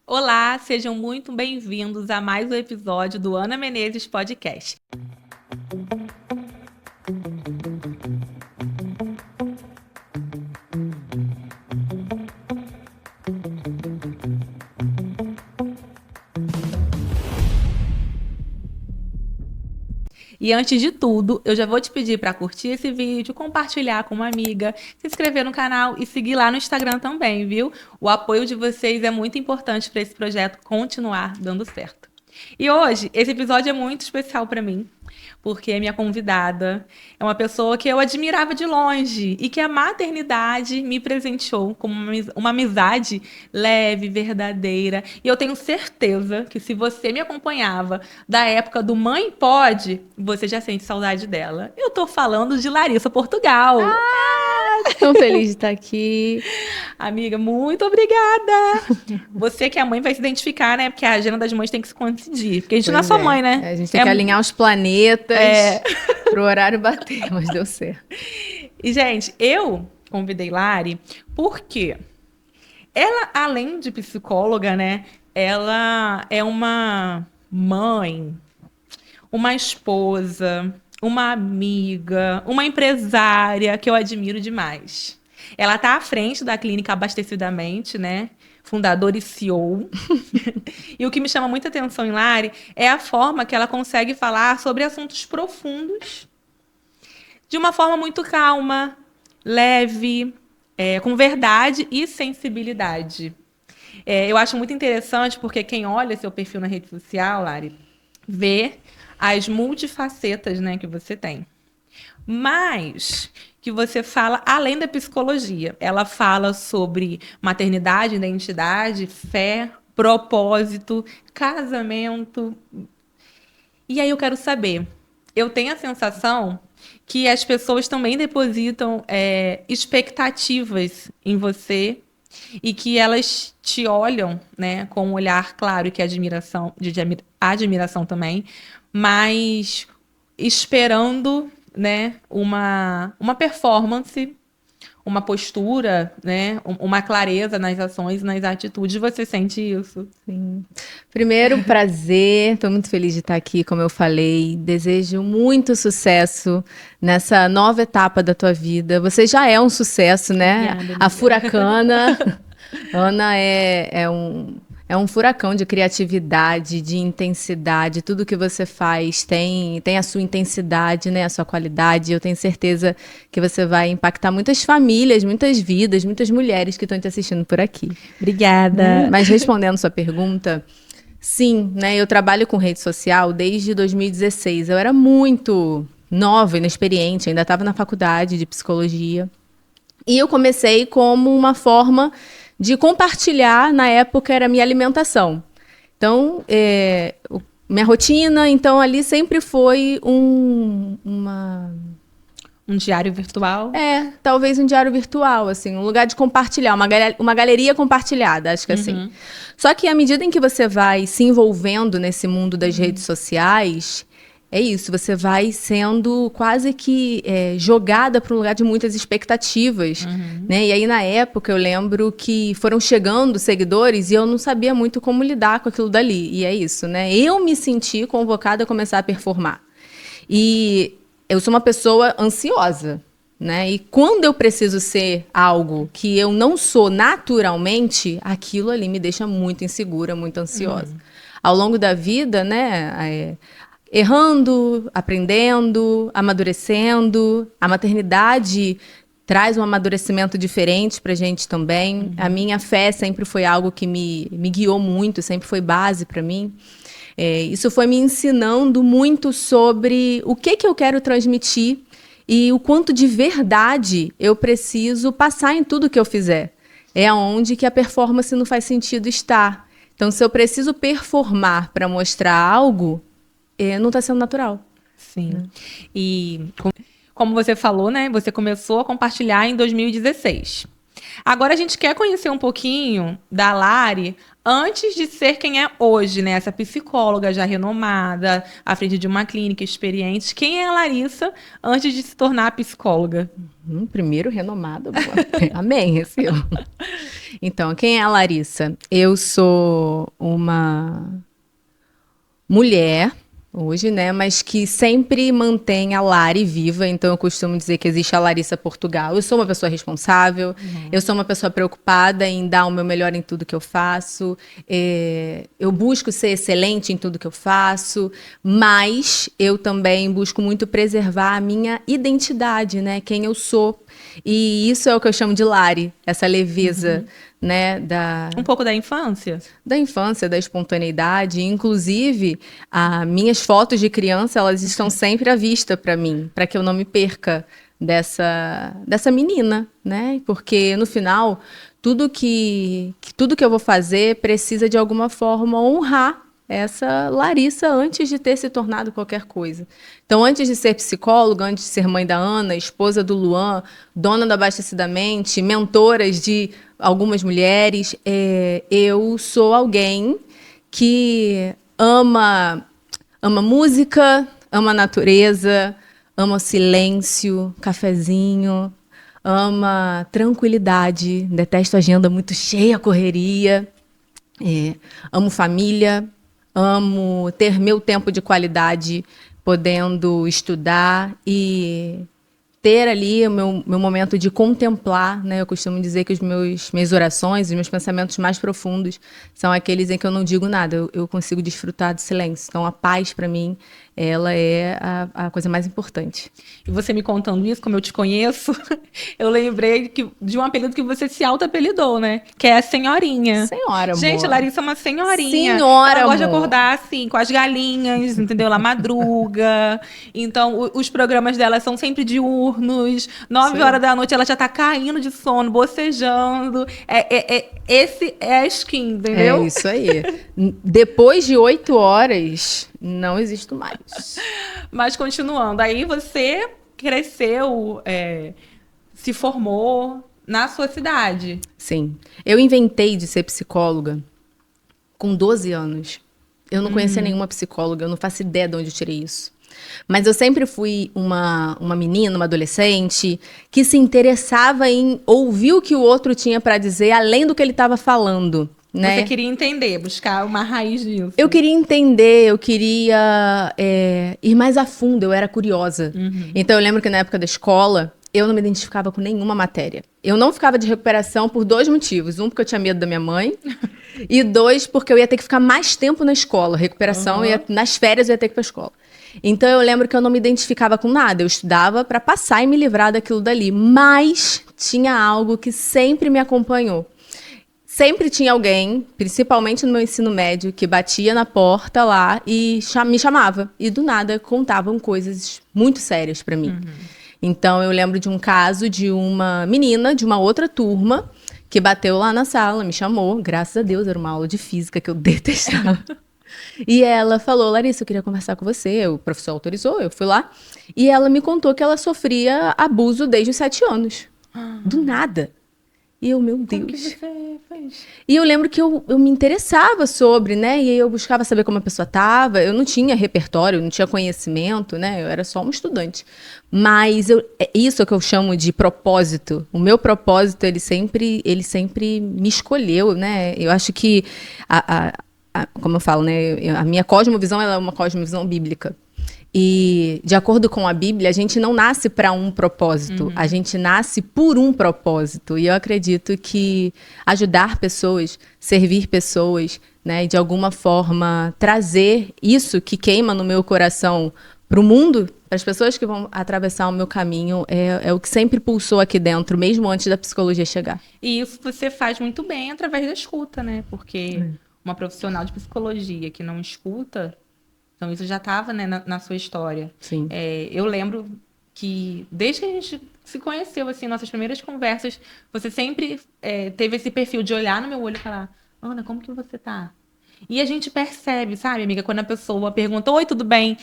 Olá, sejam muito bem-vindos a mais um episódio do Ana Menezes Podcast. E antes de tudo, eu já vou te pedir para curtir esse vídeo, compartilhar com uma amiga, se inscrever no canal e seguir lá no Instagram também, viu? O apoio de vocês é muito importante para esse projeto continuar dando certo. E hoje, esse episódio é muito especial para mim, porque a minha convidada é uma pessoa que eu admirava de longe e que a maternidade me presenteou com uma amizade leve, verdadeira. E eu tenho certeza que se você me acompanhava da época do Mãe Pode, você já sente saudade dela. Eu tô falando de Larissa Portugal. Tão feliz de estar aqui. Amiga, muito obrigada. Você que é mãe vai se identificar, né? Porque a agenda das mães tem que se coincidir. Porque a gente não é só mãe, né? A gente tem que alinhar os planetas pro horário bater, mas deu certo. E, gente, eu convidei Lari porque ela, além de psicóloga, né? Ela é uma mãe, uma esposa, uma amiga, uma empresária que eu admiro demais. Ela está à frente da clínica Abastecidamente, né? Fundadora e CEO. E o que me chama muita atenção em Lari é a forma que ela consegue falar sobre assuntos profundos de uma forma muito calma, leve, com verdade e sensibilidade. Eu acho muito interessante porque quem olha seu perfil na rede social, Lari, vê as multifacetas, né, que você tem. Mas que você fala além da psicologia. Ela fala sobre maternidade, identidade, fé, propósito, casamento. E aí eu quero saber, eu tenho a sensação que as pessoas também depositam expectativas em você e que elas te olham, né, com um olhar claro que é admiração, admiração também, mas esperando, né, uma performance, uma postura, né, uma clareza nas ações, nas atitudes. Você sente isso? Sim. Primeiro, prazer. Estou muito feliz de estar aqui, como eu falei. Desejo muito sucesso nessa nova etapa da tua vida. Você já é um sucesso, né? Obrigada, A Furacana. Ana é um furacão de criatividade, de intensidade. Tudo que você faz tem a sua intensidade, né? A sua qualidade. Eu tenho certeza que você vai impactar muitas famílias, muitas vidas, muitas mulheres que estão te assistindo por aqui. Obrigada. Mas respondendo sua pergunta, sim, né? Eu trabalho com rede social desde 2016. Eu era muito nova, inexperiente, ainda estava na faculdade de psicologia. E eu comecei como uma forma de compartilhar, na época era minha alimentação. Então, minha rotina, então ali sempre foi Um diário virtual? talvez um diário virtual, assim, um lugar de compartilhar, uma galeria compartilhada, acho que assim. Só que à medida em que você vai se envolvendo nesse mundo das redes sociais, é isso, você vai sendo quase que jogada para um lugar de muitas expectativas, né? E aí, na época, eu lembro que foram chegando seguidores e eu não sabia muito como lidar com aquilo dali. E é isso, né? Eu me senti convocada a começar a performar. E eu sou uma pessoa ansiosa, né? E quando eu preciso ser algo que eu não sou naturalmente, aquilo ali me deixa muito insegura, muito ansiosa. Ao longo da vida, né? Errando, aprendendo, amadurecendo. A maternidade traz um amadurecimento diferente para a gente também. A minha fé sempre foi algo que me guiou muito, sempre foi base para mim. Isso foi me ensinando muito sobre o que eu quero transmitir e o quanto de verdade eu preciso passar em tudo que eu fizer. É onde que a performance não faz sentido estar. Então, se eu preciso performar para mostrar algo, não está sendo natural. Sim. E como você falou, né? Você começou a compartilhar em 2016. Agora a gente quer conhecer um pouquinho da Lari antes de ser quem é hoje, né? Essa psicóloga já renomada, à frente de uma clínica experiente. Quem é a Larissa antes de se tornar psicóloga? Primeiro renomado. Amém, recebo. Então, quem é a Larissa? Eu sou uma mulher hoje, né, mas que sempre mantém a Lari viva, então eu costumo dizer que existe a Larissa Portugal. Eu sou uma pessoa responsável, eu sou uma pessoa preocupada em dar o meu melhor em tudo que eu faço, eu busco ser excelente em tudo que eu faço, mas eu também busco muito preservar a minha identidade, né, quem eu sou. E isso é o que eu chamo de Lari, essa leveza, né, Um pouco da infância? Da infância, da espontaneidade. Inclusive, as minhas fotos de criança, elas estão sempre à vista para mim, para que eu não me perca dessa menina, né? Porque no final, tudo que eu vou fazer precisa de alguma forma honrar essa Larissa antes de ter se tornado qualquer coisa. Então, antes de ser psicóloga, antes de ser mãe da Ana, esposa do Luan, dona da Abastecidamente, mentoras de algumas mulheres, eu sou alguém que ama música, ama a natureza, ama o silêncio, cafezinho, ama tranquilidade, detesto agenda muito cheia, correria, amo família, amo ter meu tempo de qualidade, podendo estudar e ter ali o meu momento de contemplar, né? Eu costumo dizer que minhas orações, os meus pensamentos mais profundos são aqueles em que eu não digo nada, eu consigo desfrutar do silêncio. Então, a paz, para mim, ela é a coisa mais importante. E você me contando isso, como eu te conheço, eu lembrei de um apelido que você se auto-apelidou, né? Que é a Senhorinha. Senhora, amor. Gente, Larissa é uma senhorinha. Senhora, ela gosta de amor. acordar, assim, com as galinhas, entendeu? Ela madruga. Então, os programas dela são sempre diurnos. 9 horas da noite ela já tá caindo de sono, bocejando. Esse é a skin, entendeu? É isso aí. Depois de 8 horas, não existo mais. Mas continuando, aí você cresceu, se formou na sua cidade. Sim. Eu inventei de ser psicóloga com 12 anos. Eu não conhecia nenhuma psicóloga, eu não faço ideia de onde eu tirei isso. Mas eu sempre fui uma menina, uma adolescente, que se interessava em ouvir o que o outro tinha para dizer, além do que ele estava falando. Né? Você queria entender, buscar uma raiz disso. Eu queria entender, eu queria ir mais a fundo, eu era curiosa. Então eu lembro que na época da escola, eu não me identificava com nenhuma matéria. Eu não ficava de recuperação por 2 motivos. Um, porque eu tinha medo da minha mãe. E 2, porque eu ia ter que ficar mais tempo na escola. Recuperação, nas férias eu ia ter que ir pra escola. Então eu lembro que eu não me identificava com nada. Eu estudava para passar e me livrar daquilo dali. Mas tinha algo que sempre me acompanhou. Sempre tinha alguém, principalmente no meu ensino médio, que batia na porta lá e me chamava. E do nada contavam coisas muito sérias para mim. Então eu lembro de um caso de uma menina de uma outra turma que bateu lá na sala, me chamou. Graças a Deus, era uma aula de física que eu detestava. E ela falou: Larissa, eu queria conversar com você. O professor autorizou, eu fui lá. E ela me contou que ela sofria abuso desde os 7 anos. Do nada. E eu, meu Deus. Como que você fez? E eu lembro que eu me interessava sobre, né? E aí eu buscava saber como a pessoa estava. Eu não tinha repertório, não tinha conhecimento, né? Eu era só uma estudante. Mas isso é o que eu chamo de propósito. O meu propósito, ele sempre me escolheu, né? Eu acho que, como eu falo, né? A minha cosmovisão, ela é uma cosmovisão bíblica. E, de acordo com a Bíblia, a gente não nasce para um propósito, a gente nasce por um propósito. E eu acredito que ajudar pessoas, servir pessoas, né, de alguma forma trazer isso que queima no meu coração para o mundo, para as pessoas que vão atravessar o meu caminho, é o que sempre pulsou aqui dentro, mesmo antes da psicologia chegar. E isso você faz muito bem através da escuta, né? Porque uma profissional de psicologia que não escuta... Então, isso já estava, né, na sua história. Sim. Eu lembro que, desde que a gente se conheceu, assim, nossas primeiras conversas, você sempre teve esse perfil de olhar no meu olho e falar: Ana, como que você tá? E a gente percebe, sabe, amiga, quando a pessoa pergunta: oi, tudo bem?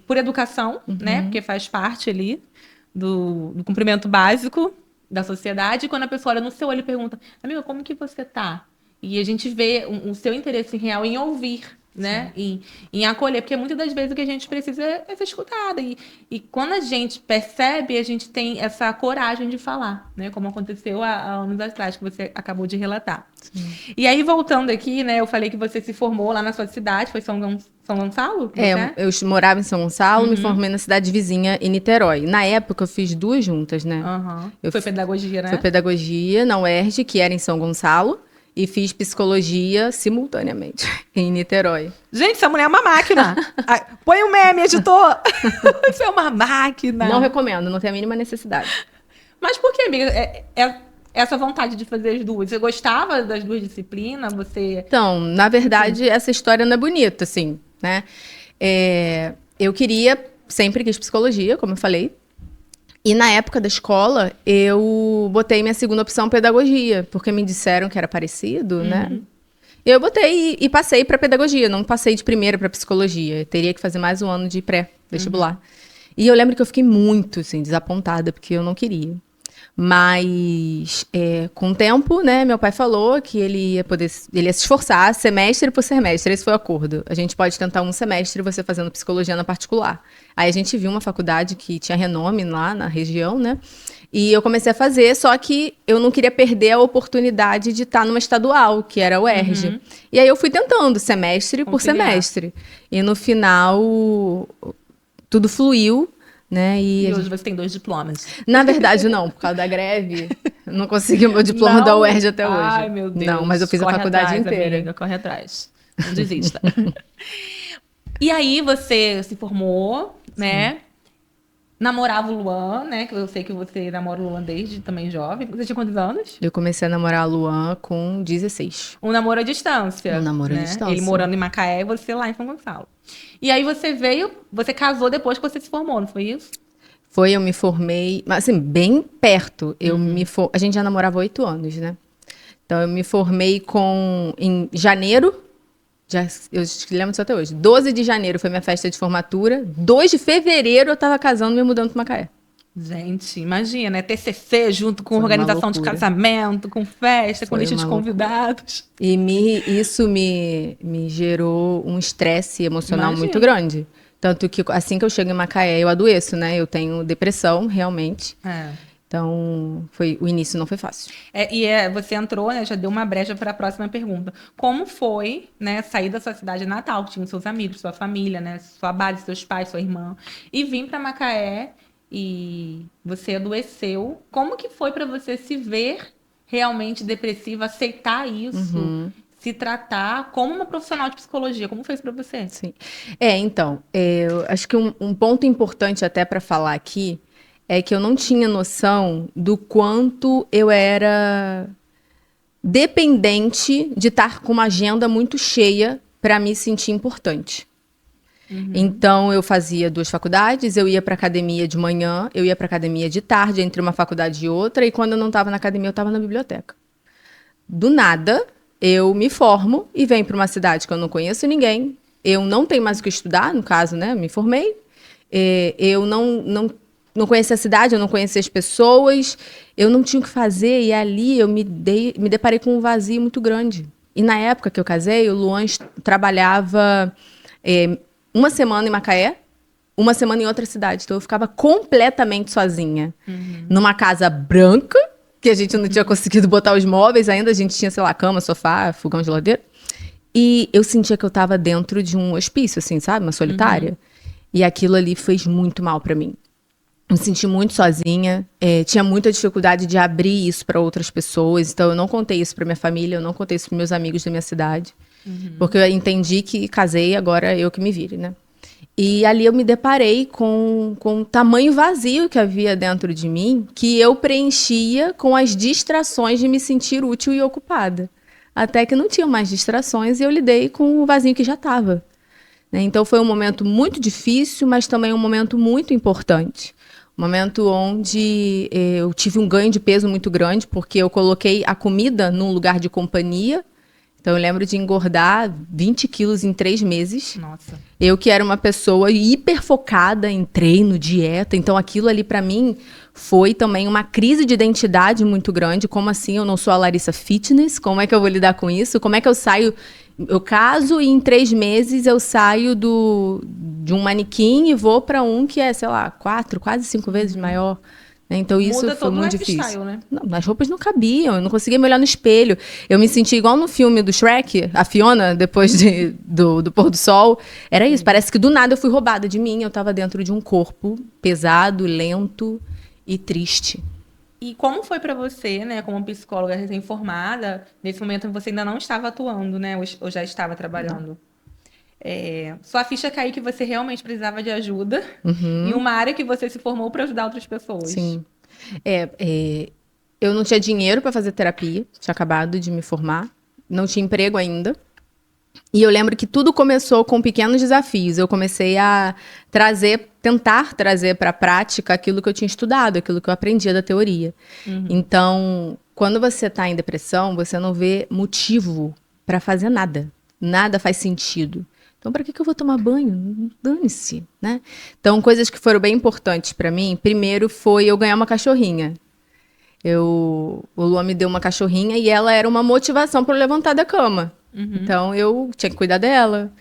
Por educação, né? Porque faz parte ali do cumprimento básico. da sociedade, e quando a pessoa olha no seu olho e pergunta, amiga, como que você tá? E a gente vê o seu interesse real em ouvir, né? Em acolher, porque muitas das vezes o que a gente precisa é ser escutada. E quando a gente percebe, a gente tem essa coragem de falar, né? Como aconteceu há anos atrás, que você acabou de relatar. Sim. E aí, voltando aqui, né? Eu falei que você se formou lá na sua cidade, foi São Gonçalo? Eu morava em São Gonçalo, me formei na cidade vizinha, em Niterói. Na época, eu fiz 2 juntas, né? Foi pedagogia, né? Foi pedagogia na UERJ, que era em São Gonçalo. E fiz psicologia simultaneamente em Niterói. Gente, essa mulher é uma máquina. Põe um meme, editor. Isso é uma máquina. Não recomendo, não tem a mínima necessidade. Mas por que, amiga? Essa vontade de fazer as duas? Você gostava das 2 disciplinas? Então, na verdade, essa história não é bonita, assim, né? Eu sempre quis psicologia, como eu falei. E na época da escola, eu botei minha segunda opção pedagogia, porque me disseram que era parecido, né? Eu botei e passei para pedagogia, não passei de primeira para psicologia. Eu teria que fazer mais um ano de pré-vestibular. E eu lembro que eu fiquei muito, assim, desapontada, porque eu não queria. Mas, com o tempo, né, meu pai falou que ele ia se esforçar semestre por semestre. Esse foi o acordo. A gente pode tentar um semestre você fazendo psicologia na particular. Aí a gente viu uma faculdade que tinha renome lá na região, né? E eu comecei a fazer, só que eu não queria perder a oportunidade de estar numa estadual, que era a UERJ. E aí eu fui tentando, semestre por semestre. E no final, tudo fluiu. Né? E hoje você tem 2 diplomas. Na verdade, não. Por causa da greve, eu não consegui o meu diploma da UERJ até hoje. Ai, meu Deus. Não, mas eu fiz a faculdade inteira. Amiga, corre atrás. Não desista. E aí você se formou, né? Namorava o Luan, né? Que eu sei que você namora o Luan desde também jovem. Você tinha quantos anos? Eu comecei a namorar o Luan com 16. Um namoro à distância. Um namoro à né? distância. Ele morando em Macaé e você lá em São Gonçalo. E aí você casou depois que você se formou, não foi isso? Foi, eu me formei, mas assim, bem perto. A gente já namorava 8 anos, né? Então eu me formei em janeiro. Eu lembro disso até hoje. 12 de janeiro foi minha festa de formatura. 2 de fevereiro eu tava casando e me mudando para Macaé. Gente, imagina, né? TCC junto com organização de casamento, com festa, com lista de convidados. E isso me gerou um estresse emocional muito grande. Tanto que assim que eu chego em Macaé, eu adoeço, né? Eu tenho depressão, realmente. Então, o início não foi fácil. Você entrou, né? Já deu uma brecha para a próxima pergunta. Como foi, né? Sair da sua cidade natal, que tinha seus amigos, sua família, né? Sua base, seus pais, sua irmã, e vir para Macaé e você adoeceu. Como que foi para você se ver realmente depressiva, aceitar isso, se tratar como uma profissional de psicologia? Como foi isso para você? Sim. Então, eu acho que um ponto importante até para falar aqui é que eu não tinha noção do quanto eu era dependente de estar com uma agenda muito cheia para me sentir importante. Então, eu fazia 2 faculdades, eu ia para academia de manhã, eu ia para academia de tarde, entre uma faculdade e outra, e quando eu não estava na academia, eu estava na biblioteca. Do nada, eu me formo e venho para uma cidade que eu não conheço ninguém, eu não tenho mais o que estudar, no caso, né, me formei, eu não conhecia a cidade, eu não conhecia as pessoas, eu não tinha o que fazer, e ali eu me deparei com um vazio muito grande. E na época que eu casei, o Luan trabalhava 1 semana em Macaé, 1 semana em outra cidade. Então eu ficava completamente sozinha. Numa casa branca, que a gente não tinha conseguido botar os móveis ainda, a gente tinha, sei lá, cama, sofá, fogão, geladeira. E eu sentia que eu estava dentro de um hospício, assim, sabe? Uma solitária. E aquilo ali fez muito mal para mim. Me senti muito sozinha, tinha muita dificuldade de abrir isso para outras pessoas, então eu não contei isso para minha família, eu não contei isso para meus amigos da minha cidade, porque eu entendi que casei, agora eu que me vire, né? E ali eu me deparei com o tamanho vazio que havia dentro de mim, que eu preenchia com as distrações de me sentir útil e ocupada. Até que não tinha mais distrações e eu lidei com o vazio que já estava. Né? Então foi um momento muito difícil, mas também um momento muito importante. Um momento onde eu tive um ganho de peso muito grande, porque eu coloquei a comida num lugar de companhia. Então, eu lembro de engordar 20 quilos em 3 meses. Nossa. Eu que era uma pessoa hiper focada em treino, dieta. Então, aquilo ali, para mim, foi também uma crise de identidade muito grande. Como assim eu não sou a Larissa Fitness? Como é que eu vou lidar com isso? Como é que eu saio... Eu caso e em 3 meses eu saio de um manequim e vou para um que é, sei lá, 4, quase 5 vezes maior. Então isso Muda foi todo muito o difícil. lifestyle, né? Não, as roupas não cabiam, eu não conseguia me olhar no espelho. Eu me senti igual no filme do Shrek, a Fiona, depois do pôr do sol. Era isso, parece que do nada eu fui roubada de mim. Eu estava dentro de um corpo pesado, lento e triste. E como foi para você, né, como psicóloga recém-formada, nesse momento você ainda não estava atuando, né, ou já estava trabalhando? Sua ficha caiu que você realmente precisava de ajuda em uma área que você se formou para ajudar outras pessoas. Sim. Eu não tinha dinheiro para fazer terapia, tinha acabado de me formar, não tinha emprego ainda. E eu lembro que tudo começou com pequenos desafios. Eu comecei a tentar trazer para a prática aquilo que eu tinha estudado, aquilo que eu aprendia da teoria. Então, quando você está em depressão, você não vê motivo para fazer nada. Nada faz sentido. Então, para que eu vou tomar banho? Dane-se, né? Então, coisas que foram bem importantes para mim, primeiro foi eu ganhar uma cachorrinha. O Luan me deu uma cachorrinha e ela era uma motivação para eu levantar da cama. Então, eu tinha que cuidar dela.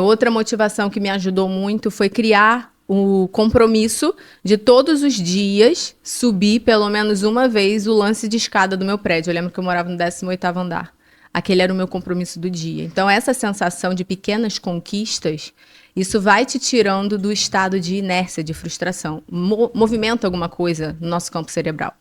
Outra motivação que me ajudou muito foi criar o compromisso de todos os dias subir pelo menos uma vez o lance de escada do meu prédio. Eu lembro que eu morava no 18º andar. Aquele era o meu compromisso do dia. Então, essa sensação de pequenas conquistas, isso vai te tirando do estado de inércia, de frustração. Movimenta alguma coisa no nosso campo cerebral.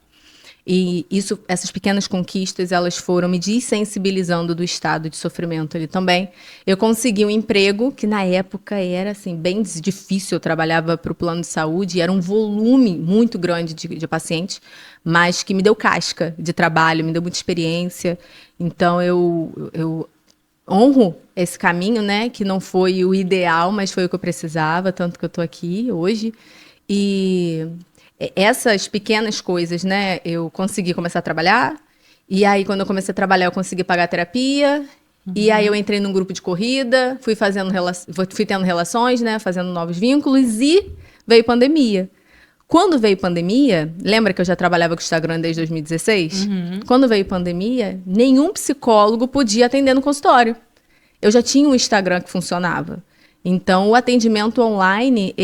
E essas pequenas conquistas, elas foram me desensibilizando do estado de sofrimento ali também. Eu consegui um emprego que na época era assim, bem difícil. Eu trabalhava para o plano de saúde, era um volume muito grande de pacientes, mas que me deu casca de trabalho, me deu muita experiência. Então eu honro esse caminho, né? Que não foi o ideal, mas foi o que eu precisava, tanto que eu estou aqui hoje. E essas pequenas coisas, né? Eu consegui começar a trabalhar. E aí, quando eu comecei a trabalhar, eu consegui pagar a terapia. E aí, eu entrei num grupo de corrida, fui tendo relações, né? Fazendo novos vínculos e veio pandemia. Quando veio pandemia, lembra que eu já trabalhava com o Instagram desde 2016? Quando veio pandemia, nenhum psicólogo podia atender no consultório. Eu já tinha um Instagram que funcionava. Então, o atendimento online,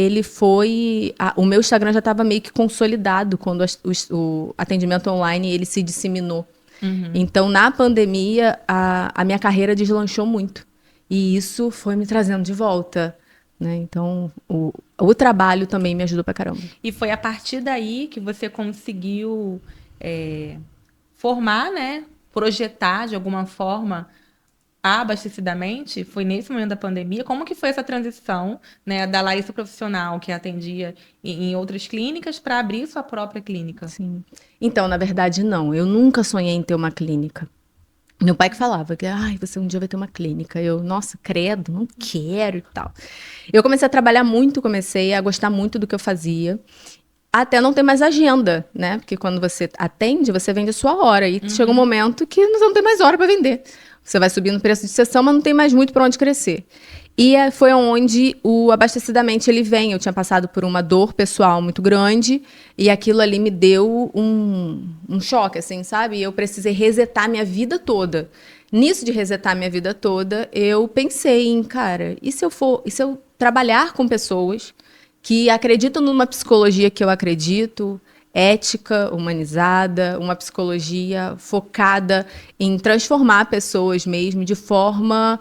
o meu Instagram já estava meio que consolidado quando o atendimento online ele se disseminou. Então, na pandemia, a minha carreira deslanchou muito. E isso foi me trazendo de volta, né? Então, o trabalho também me ajudou pra caramba. E foi a partir daí que você conseguiu formar, né? Projetar, de alguma forma, abastecidamente? Foi nesse momento da pandemia? Como que foi essa transição, né, da Larissa profissional, que atendia em outras clínicas, para abrir sua própria clínica? Sim. Então, na verdade, não. Eu nunca sonhei em ter uma clínica. Meu pai que falava que, você um dia vai ter uma clínica. Eu, nossa, credo, não quero e tal. Eu comecei a trabalhar muito, comecei a gostar muito do que eu fazia. Até não ter mais agenda, né? Porque quando você atende, você vende a sua hora. E chega um momento que você não tem mais hora para vender. Você vai subindo o preço de sessão, mas não tem mais muito para onde crescer. E foi onde o Abastecidamente ele vem. Eu tinha passado por uma dor pessoal muito grande e aquilo ali me deu um choque, assim, sabe? E eu precisei resetar minha vida toda. Nisso de resetar minha vida toda, eu pensei em, cara, e se eu trabalhar com pessoas que acreditam numa psicologia que eu acredito, ética, humanizada, uma psicologia focada em transformar pessoas mesmo de forma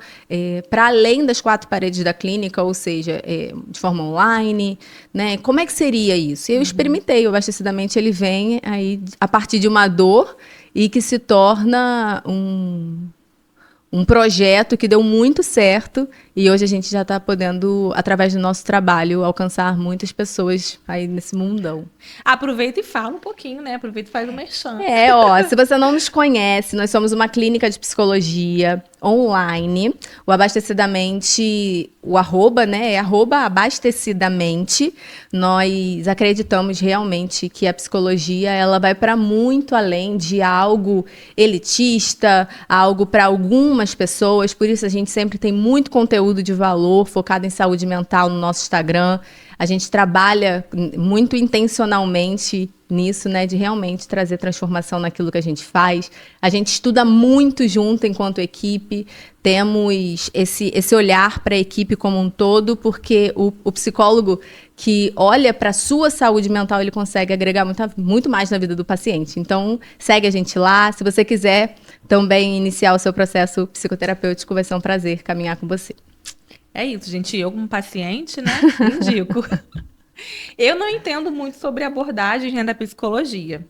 para além das 4 paredes da clínica, ou seja, de forma online, né? Como é que seria isso? Eu experimentei, o Abastecidamente ele vem aí a partir de uma dor e que se torna um projeto que deu muito certo e hoje a gente já está podendo, através do nosso trabalho, alcançar muitas pessoas aí nesse mundão. Aproveita e fala um pouquinho, né? Aproveita e faz um merchan. Se você não nos conhece, nós somos uma clínica de psicologia online. O Abastecidamente, o arroba, né? É @abastecidamente. Nós acreditamos realmente que a psicologia ela vai para muito além de algo elitista, algo para algumas pessoas. Por isso a gente sempre tem muito conteúdo de valor focado em saúde mental no nosso Instagram. A gente trabalha muito intencionalmente nisso, né, de realmente trazer transformação naquilo que a gente faz. A gente estuda muito junto enquanto equipe, temos esse olhar para a equipe como um todo, porque o psicólogo que olha para a sua saúde mental, ele consegue agregar muito mais na vida do paciente. Então, segue a gente lá. Se você quiser também iniciar o seu processo psicoterapêutico, vai ser um prazer caminhar com você. É isso, gente. Eu, como paciente, né, indico. Eu não entendo muito sobre abordagens, né, da psicologia.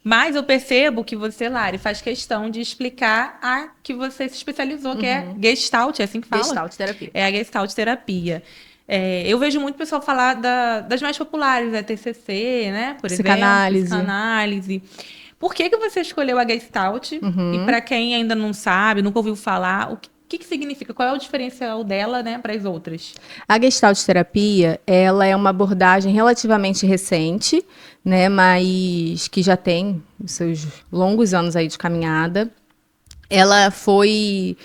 Mas eu percebo que você, Lari, faz questão de explicar a que você se especializou, que é Gestalt, é assim que fala? Gestalt terapia. É a Gestalt terapia. Eu vejo muito pessoal falar das mais populares, a TCC, né, por Psicanálise. exemplo, psicanálise. Por que você escolheu a Gestalt? E para quem ainda não sabe, nunca ouviu falar, o que significa? Qual é o diferencial dela, né, para as outras? A Gestalt terapia, ela é uma abordagem relativamente recente, né, mas que já tem os seus longos anos aí de caminhada. Ela foi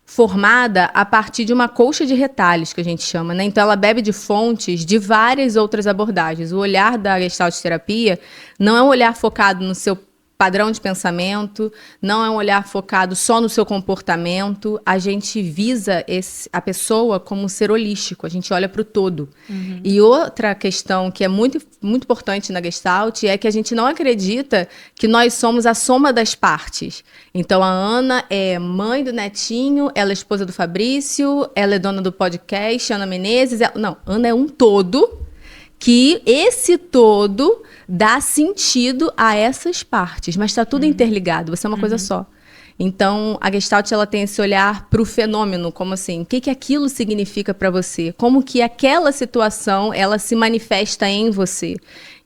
formada a partir de uma colcha de retalhos, que a gente chama, né? Então, ela bebe de fontes de várias outras abordagens. O olhar da Gestalt terapia não é um olhar focado no seu padrão de pensamento, não é um olhar focado só no seu comportamento. A gente visa a pessoa como um ser holístico, a gente olha para o todo. E outra questão que é muito, muito importante na Gestalt é que a gente não acredita que nós somos a soma das partes. Então, a Ana é mãe do Netinho, ela é esposa do Fabrício, ela é dona do podcast, Ana Menezes. Não, Ana é um todo, que esse todo dá sentido a essas partes, mas está tudo interligado, você é uma coisa só. Então, a Gestalt, ela tem esse olhar para o fenômeno, como assim, o que aquilo significa para você, como que aquela situação, ela se manifesta em você.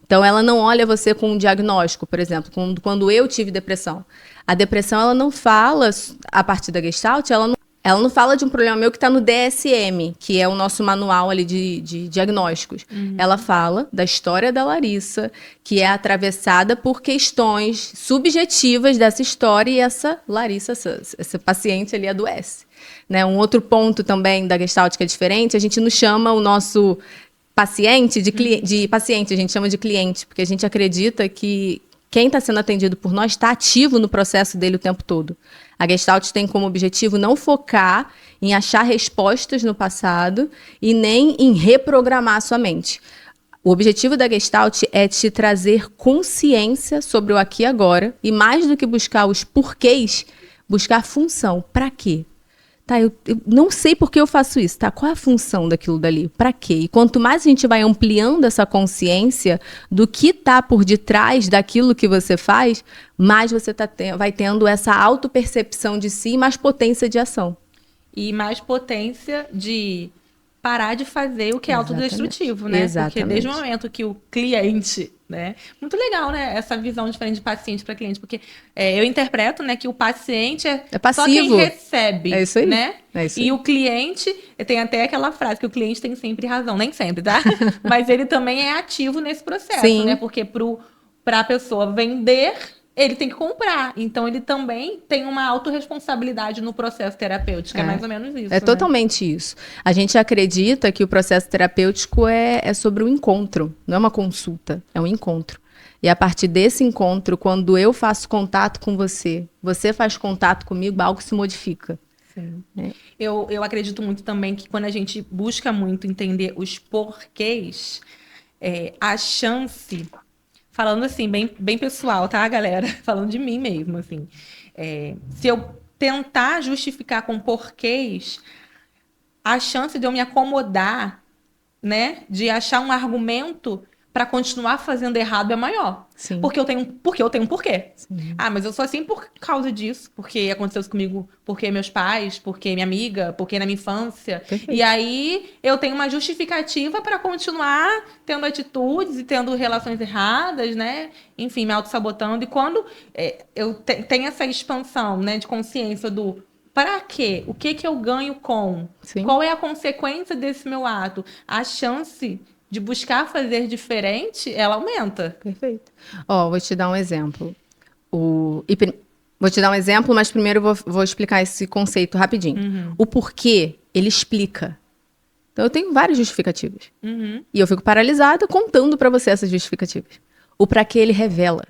Então, ela não olha você com um diagnóstico, por exemplo, quando eu tive depressão. A depressão, ela não fala, a partir da Gestalt, ela não fala de um problema meu que está no DSM, que é o nosso manual ali de diagnósticos. Ela fala da história da Larissa, que é atravessada por questões subjetivas dessa história, e essa Larissa, essa paciente ali adoece. Né? Um outro ponto também da Gestalt que é diferente, a gente não chama o nosso paciente de paciente, a gente chama de cliente, porque a gente acredita que quem está sendo atendido por nós está ativo no processo dele o tempo todo. A Gestalt tem como objetivo não focar em achar respostas no passado e nem em reprogramar a sua mente. O objetivo da Gestalt é te trazer consciência sobre o aqui e agora e, mais do que buscar os porquês, buscar função. Para quê? Tá, eu não sei por que eu faço isso, tá? Qual é a função daquilo dali? Para quê? E quanto mais a gente vai ampliando essa consciência do que tá por detrás daquilo que você faz, mais você vai tendo essa autopercepção de si e mais potência de ação. E mais potência de parar de fazer o que é autodestrutivo, né? Exatamente. Porque desde o momento que o cliente, né? Muito legal, né? Essa visão diferente de paciente para cliente, porque eu interpreto, né, que o paciente é passivo. Só quem recebe, é isso aí. Né? É isso aí. E o cliente, tem até aquela frase que o cliente tem sempre razão, nem sempre, tá? Mas ele também é ativo nesse processo, Sim. né? Porque para a pessoa vender, ele tem que comprar. Então, ele também tem uma autorresponsabilidade no processo terapêutico. É mais ou menos isso. É totalmente isso. A gente acredita que o processo terapêutico é sobre um encontro, não é uma consulta, é um encontro. E a partir desse encontro, quando eu faço contato com você, você faz contato comigo, algo se modifica. Sim. Eu acredito muito também que quando a gente busca muito entender os porquês, a chance... Falando assim, bem pessoal, tá, galera? Falando de mim mesmo, assim. Se eu tentar justificar com porquês, a chance de eu me acomodar, né? De achar um argumento para continuar fazendo errado é maior. Sim. Porque eu tenho um porquê. Sim. Ah, mas eu sou assim por causa disso. Porque aconteceu isso comigo, porque meus pais, porque minha amiga, porque na minha infância. Perfeito. E aí eu tenho uma justificativa para continuar tendo atitudes e tendo relações erradas, né? Enfim, me auto-sabotando. E quando eu tenho essa expansão, né, de consciência do para quê? O que eu ganho com? Sim. Qual é a consequência desse meu ato? A chance de buscar fazer diferente, ela aumenta. Perfeito. Vou te dar um exemplo. Vou te dar um exemplo, mas primeiro vou explicar esse conceito rapidinho. O porquê, ele explica. Então eu tenho várias justificativas. Uhum. E eu fico paralisada contando pra você essas justificativas. O pra quê ele revela.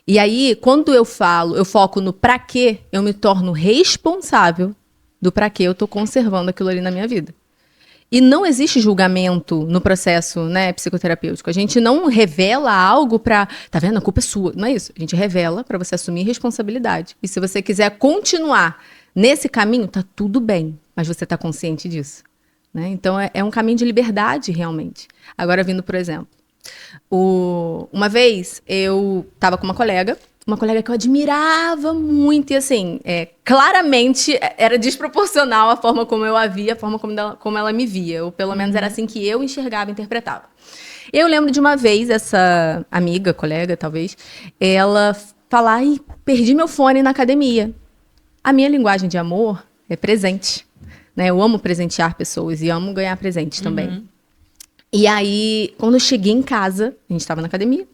E aí, quando eu foco no pra quê, eu me torno responsável do pra quê eu tô conservando aquilo ali na minha vida. E não existe julgamento no processo, né, psicoterapêutico. A gente não revela algo pra... Tá vendo? A culpa é sua. Não é isso. A gente revela pra você assumir responsabilidade. E se você quiser continuar nesse caminho, tá tudo bem. Mas você tá consciente disso. Né? Então, é um caminho de liberdade, realmente. Agora, vindo, por exemplo. Uma vez, eu tava com uma colega que eu admirava muito. E, assim, claramente, era desproporcional a forma como eu a via, a forma como ela me via. Ou, pelo menos, era assim que eu enxergava e interpretava. Eu lembro de uma vez, essa amiga, colega, talvez, ela falar, ai, perdi meu fone na academia. A minha linguagem de amor é presente. Né? Eu amo presentear pessoas e amo ganhar presentes também. E aí, quando eu cheguei em casa, a gente estava na academia,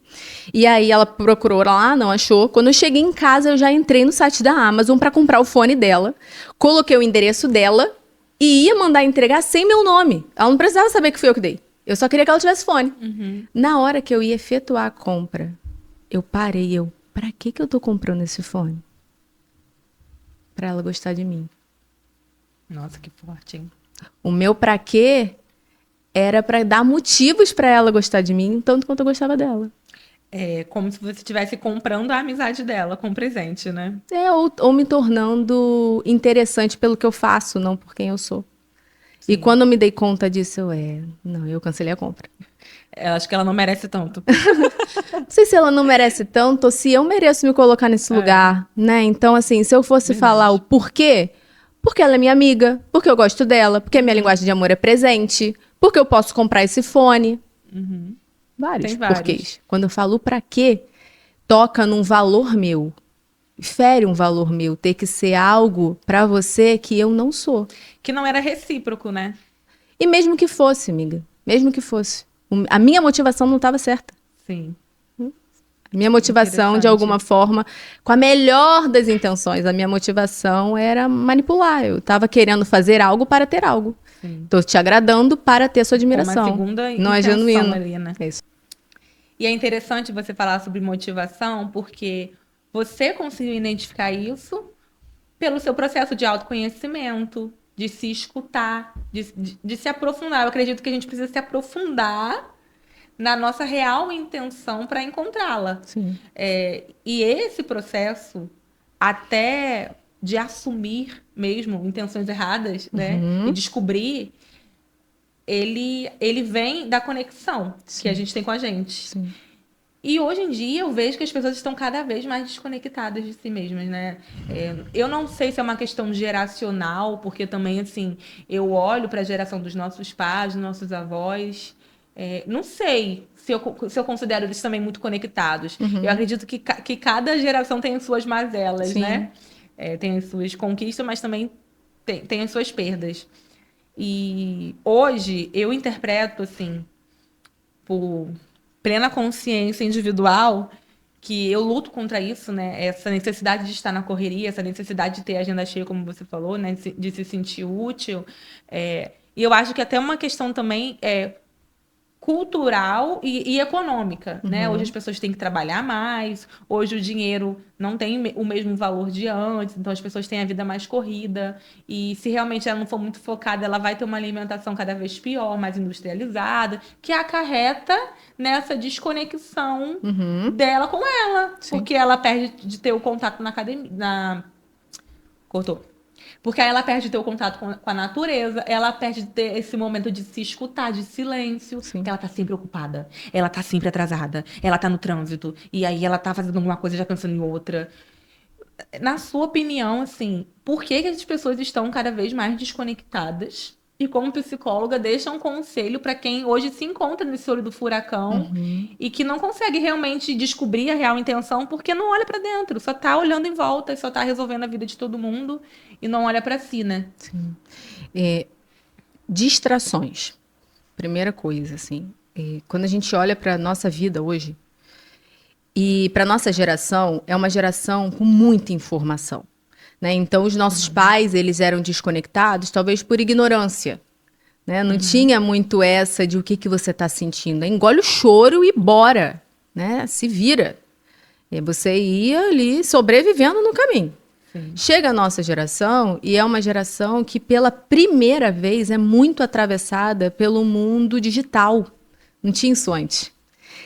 e aí ela procurou lá, não achou. Quando eu cheguei em casa, eu já entrei no site da Amazon para comprar o fone dela, coloquei o endereço dela e ia mandar entregar sem meu nome. Ela não precisava saber que fui eu que dei. Eu só queria que ela tivesse fone. Na hora que eu ia efetuar a compra, eu parei, pra que eu tô comprando esse fone? Pra ela gostar de mim. Nossa, que forte, hein? O meu pra quê era pra dar motivos pra ela gostar de mim, tanto quanto eu gostava dela. É como se você estivesse comprando a amizade dela com presente, né? Ou me tornando interessante pelo que eu faço, não por quem eu sou. Sim. E quando eu me dei conta disso, eu cancelei a compra. Eu acho que ela não merece tanto. Não sei se ela não merece tanto ou se eu mereço me colocar nesse lugar, né? Então, assim, se eu fosse falar o porquê, porque ela é minha amiga, porque eu gosto dela, porque a minha linguagem de amor é presente, porque eu posso comprar esse fone. Vários porquês. Quando eu falo pra quê, toca num valor meu. Fere um valor meu. Ter que ser algo pra você que eu não sou. Que não era recíproco, né? E mesmo que fosse, amiga. Mesmo que fosse. A minha motivação não estava certa. Sim. A minha motivação, de alguma forma, com a melhor das intenções, a minha motivação era manipular. Eu estava querendo fazer algo para ter algo. Estou te agradando para ter sua admiração. Uma segunda não é genuíno. Ali, né? É isso. E é interessante você falar sobre motivação, porque você conseguiu identificar isso pelo seu processo de autoconhecimento, de se escutar, de se aprofundar. Eu acredito que a gente precisa se aprofundar na nossa real intenção para encontrá-la. E esse processo, até de assumir mesmo intenções erradas, né? E descobrir, ele vem da conexão que a gente tem com a gente. E hoje em dia eu vejo que as pessoas estão cada vez mais desconectadas de si mesmas, né? Eu não sei se é uma questão geracional, porque também, assim, eu olho para a geração dos nossos pais, dos nossos avós. Não sei se eu considero eles também muito conectados. Eu acredito que cada geração tem as suas mazelas, né? Tem as suas conquistas, mas também tem as suas perdas. E hoje eu interpreto, assim, por plena consciência individual, que eu luto contra isso, né? Essa necessidade de estar na correria, essa necessidade de ter agenda cheia, como você falou, né? De se sentir útil. E eu acho que até uma questão também cultural e econômica, né? Hoje as pessoas têm que trabalhar mais, hoje o dinheiro não tem o mesmo valor de antes, então as pessoas têm a vida mais corrida, e se realmente ela não for muito focada, ela vai ter uma alimentação cada vez pior, mais industrializada, que acarreta nessa desconexão dela com ela, porque ela perde de ter o contato na academia, Cortou. Porque aí ela perde de ter o contato com a natureza, ela perde de ter esse momento de se escutar, de silêncio, porque ela tá sempre ocupada, ela tá sempre atrasada, ela tá no trânsito, e aí ela tá fazendo alguma coisa já pensando em outra. Na sua opinião, assim, por que as pessoas estão cada vez mais desconectadas? E como psicóloga, deixa um conselho para quem hoje se encontra nesse olho do furacão e que não consegue realmente descobrir a real intenção porque não olha para dentro, só tá olhando em volta, só tá resolvendo a vida de todo mundo e não olha para si, né? Distrações. Primeira coisa, assim. Quando a gente olha para nossa vida hoje, e para nossa geração, é uma geração com muita informação. Né? Então, os nossos pais, eles eram desconectados, talvez por ignorância. né? Não tinha muito essa de o que você tá sentindo. Engole o choro e bora, né? Se vira. E você ia ali sobrevivendo no caminho. Sim. Chega a nossa geração e é uma geração que pela primeira vez é muito atravessada pelo mundo digital. Não tinha isso antes.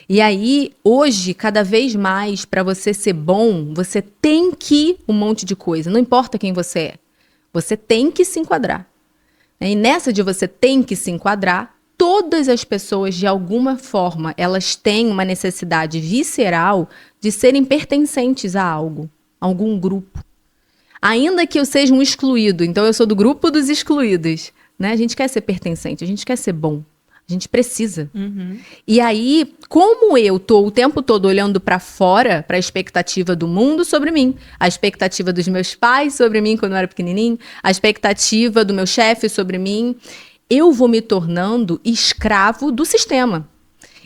E aí, hoje, cada vez mais, para você ser bom, você tem que um monte de coisa. Não importa quem você é. Você tem que se enquadrar. E nessa de você tem que se enquadrar, todas as pessoas, de alguma forma, elas têm uma necessidade visceral de serem pertencentes a algo, a algum grupo. Ainda que eu seja um excluído, então eu sou do grupo dos excluídos, né? A gente quer ser pertencente, a gente quer ser bom, a gente precisa. E aí, como eu tô o tempo todo olhando para fora, para a expectativa do mundo sobre mim, a expectativa dos meus pais sobre mim quando eu era pequenininho, a expectativa do meu chefe sobre mim, eu vou me tornando escravo do sistema.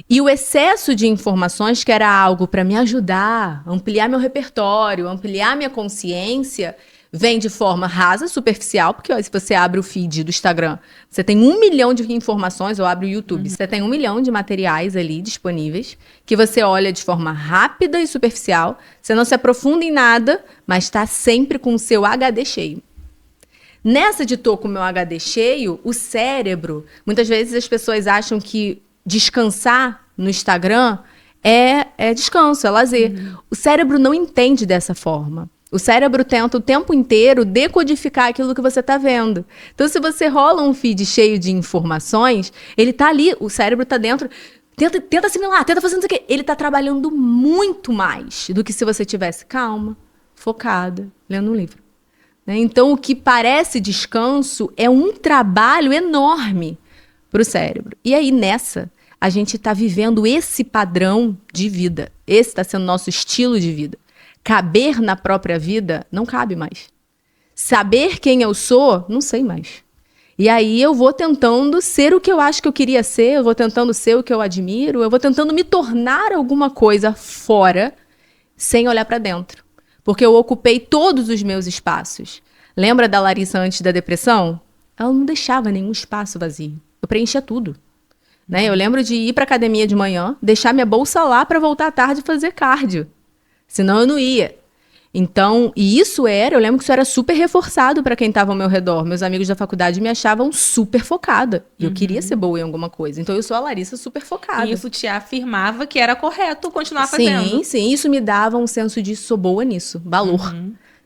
E o excesso de informações, que era algo para me ajudar, ampliar meu repertório, ampliar minha consciência, vem de forma rasa, superficial, porque ó, se você abre o feed do Instagram, você tem 1 milhão de informações, ou abre o YouTube, você tem 1 milhão de materiais ali disponíveis, que você olha de forma rápida e superficial, você não se aprofunda em nada, mas está sempre com o seu HD cheio. Nessa de tô com o meu HD cheio, o cérebro, muitas vezes as pessoas acham que descansar no Instagram é descanso, é lazer. O cérebro não entende dessa forma. O cérebro tenta o tempo inteiro decodificar aquilo que você está vendo. Então, se você rola um feed cheio de informações, ele tá ali, o cérebro tá dentro, tenta assimilar, tenta fazer não sei o quê. Ele tá trabalhando muito mais do que se você tivesse calma, focada, lendo um livro. Então, o que parece descanso é um trabalho enorme para o cérebro. E aí, nessa, a gente está vivendo esse padrão de vida. Esse está sendo nosso estilo de vida. Caber na própria vida não cabe mais. Saber quem eu sou, não sei mais. E aí eu vou tentando ser o que eu acho que eu queria ser, eu vou tentando ser o que eu admiro, eu vou tentando me tornar alguma coisa fora, sem olhar para dentro. Porque eu ocupei todos os meus espaços. Lembra da Larissa antes da depressão? Ela não deixava nenhum espaço vazio. Eu preenchia tudo. Né? Eu lembro de ir para academia de manhã, deixar minha bolsa lá para voltar à tarde e fazer cardio. Senão eu não ia. Então, e isso eu lembro que isso era super reforçado para quem estava ao meu redor. Meus amigos da faculdade me achavam super focada. E eu queria ser boa em alguma coisa. Então, eu sou a Larissa super focada. E isso te afirmava que era correto continuar fazendo. Sim. Isso me dava um senso de sou boa nisso. Valor.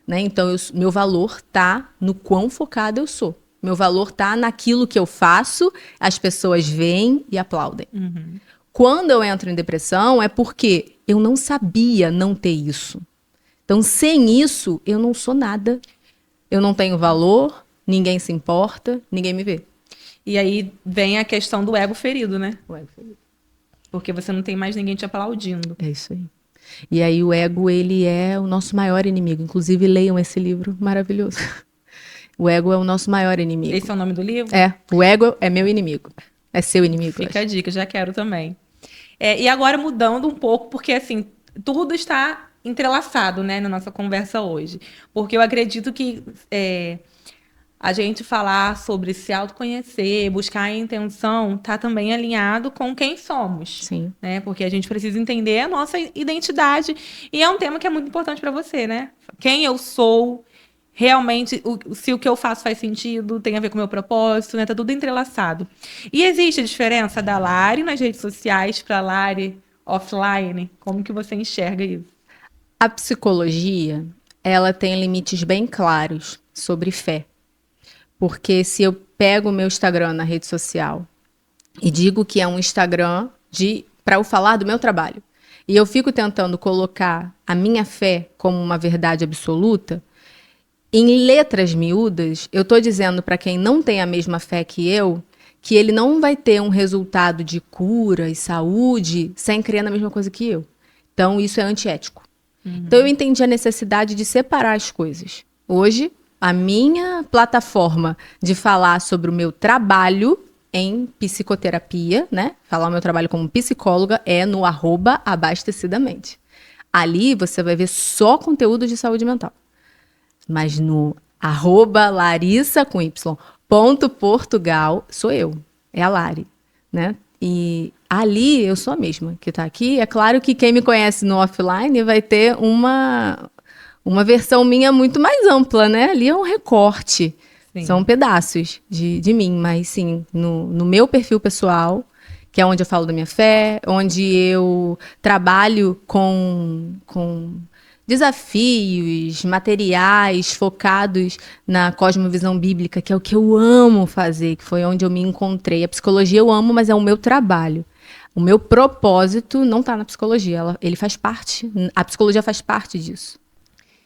Né? Então, meu valor tá no quão focada eu sou. Meu valor tá naquilo que eu faço, as pessoas veem e aplaudem. Quando eu entro em depressão, é porque eu não sabia não ter isso. Então, sem isso, eu não sou nada. Eu não tenho valor, ninguém se importa, ninguém me vê. E aí vem a questão do ego ferido, né? O ego ferido. Porque você não tem mais ninguém te aplaudindo. É isso aí. E aí o ego, ele é o nosso maior inimigo. Inclusive, leiam esse livro maravilhoso. O ego é o nosso maior inimigo. Esse é o nome do livro? O ego é meu inimigo. É seu inimigo. Fica a dica, já quero também. E agora mudando um pouco, porque assim, tudo está entrelaçado, né, na nossa conversa hoje. Porque eu acredito que a gente falar sobre se autoconhecer, buscar a intenção, tá também alinhado com quem somos. Sim. Né? Porque a gente precisa entender a nossa identidade. E é um tema que é muito importante para você, né? Quem eu sou, realmente, se o que eu faço faz sentido, tem a ver com o meu propósito, né? Tá tudo entrelaçado. E existe a diferença da Lari nas redes sociais para a Lari offline? Como que você enxerga isso? A psicologia, ela tem limites bem claros sobre fé. Porque se eu pego o meu Instagram na rede social e digo que é um Instagram para eu falar do meu trabalho, e eu fico tentando colocar a minha fé como uma verdade absoluta, em letras miúdas, eu estou dizendo para quem não tem a mesma fé que eu, que ele não vai ter um resultado de cura e saúde sem crer na mesma coisa que eu. Então, isso é antiético. Então, eu entendi a necessidade de separar as coisas. Hoje, a minha plataforma de falar sobre o meu trabalho em psicoterapia, né? Falar o meu trabalho como psicóloga é no @abastecidamente. Ali, você vai ver só conteúdo de saúde mental. Mas no @Larissa com Y Ponto Portugal, sou eu, é a Lari, né? E ali eu sou a mesma que tá aqui. É claro que quem me conhece no offline vai ter uma versão minha muito mais ampla, né? Ali é um recorte, Sim. são pedaços de mim, mas sim, no meu perfil pessoal, que é onde eu falo da minha fé, onde eu trabalho com desafios materiais focados na cosmovisão bíblica, que é o que eu amo fazer, que foi onde eu me encontrei. A psicologia eu amo, mas é o meu trabalho. O meu propósito não está na psicologia, ele faz parte, a psicologia faz parte disso.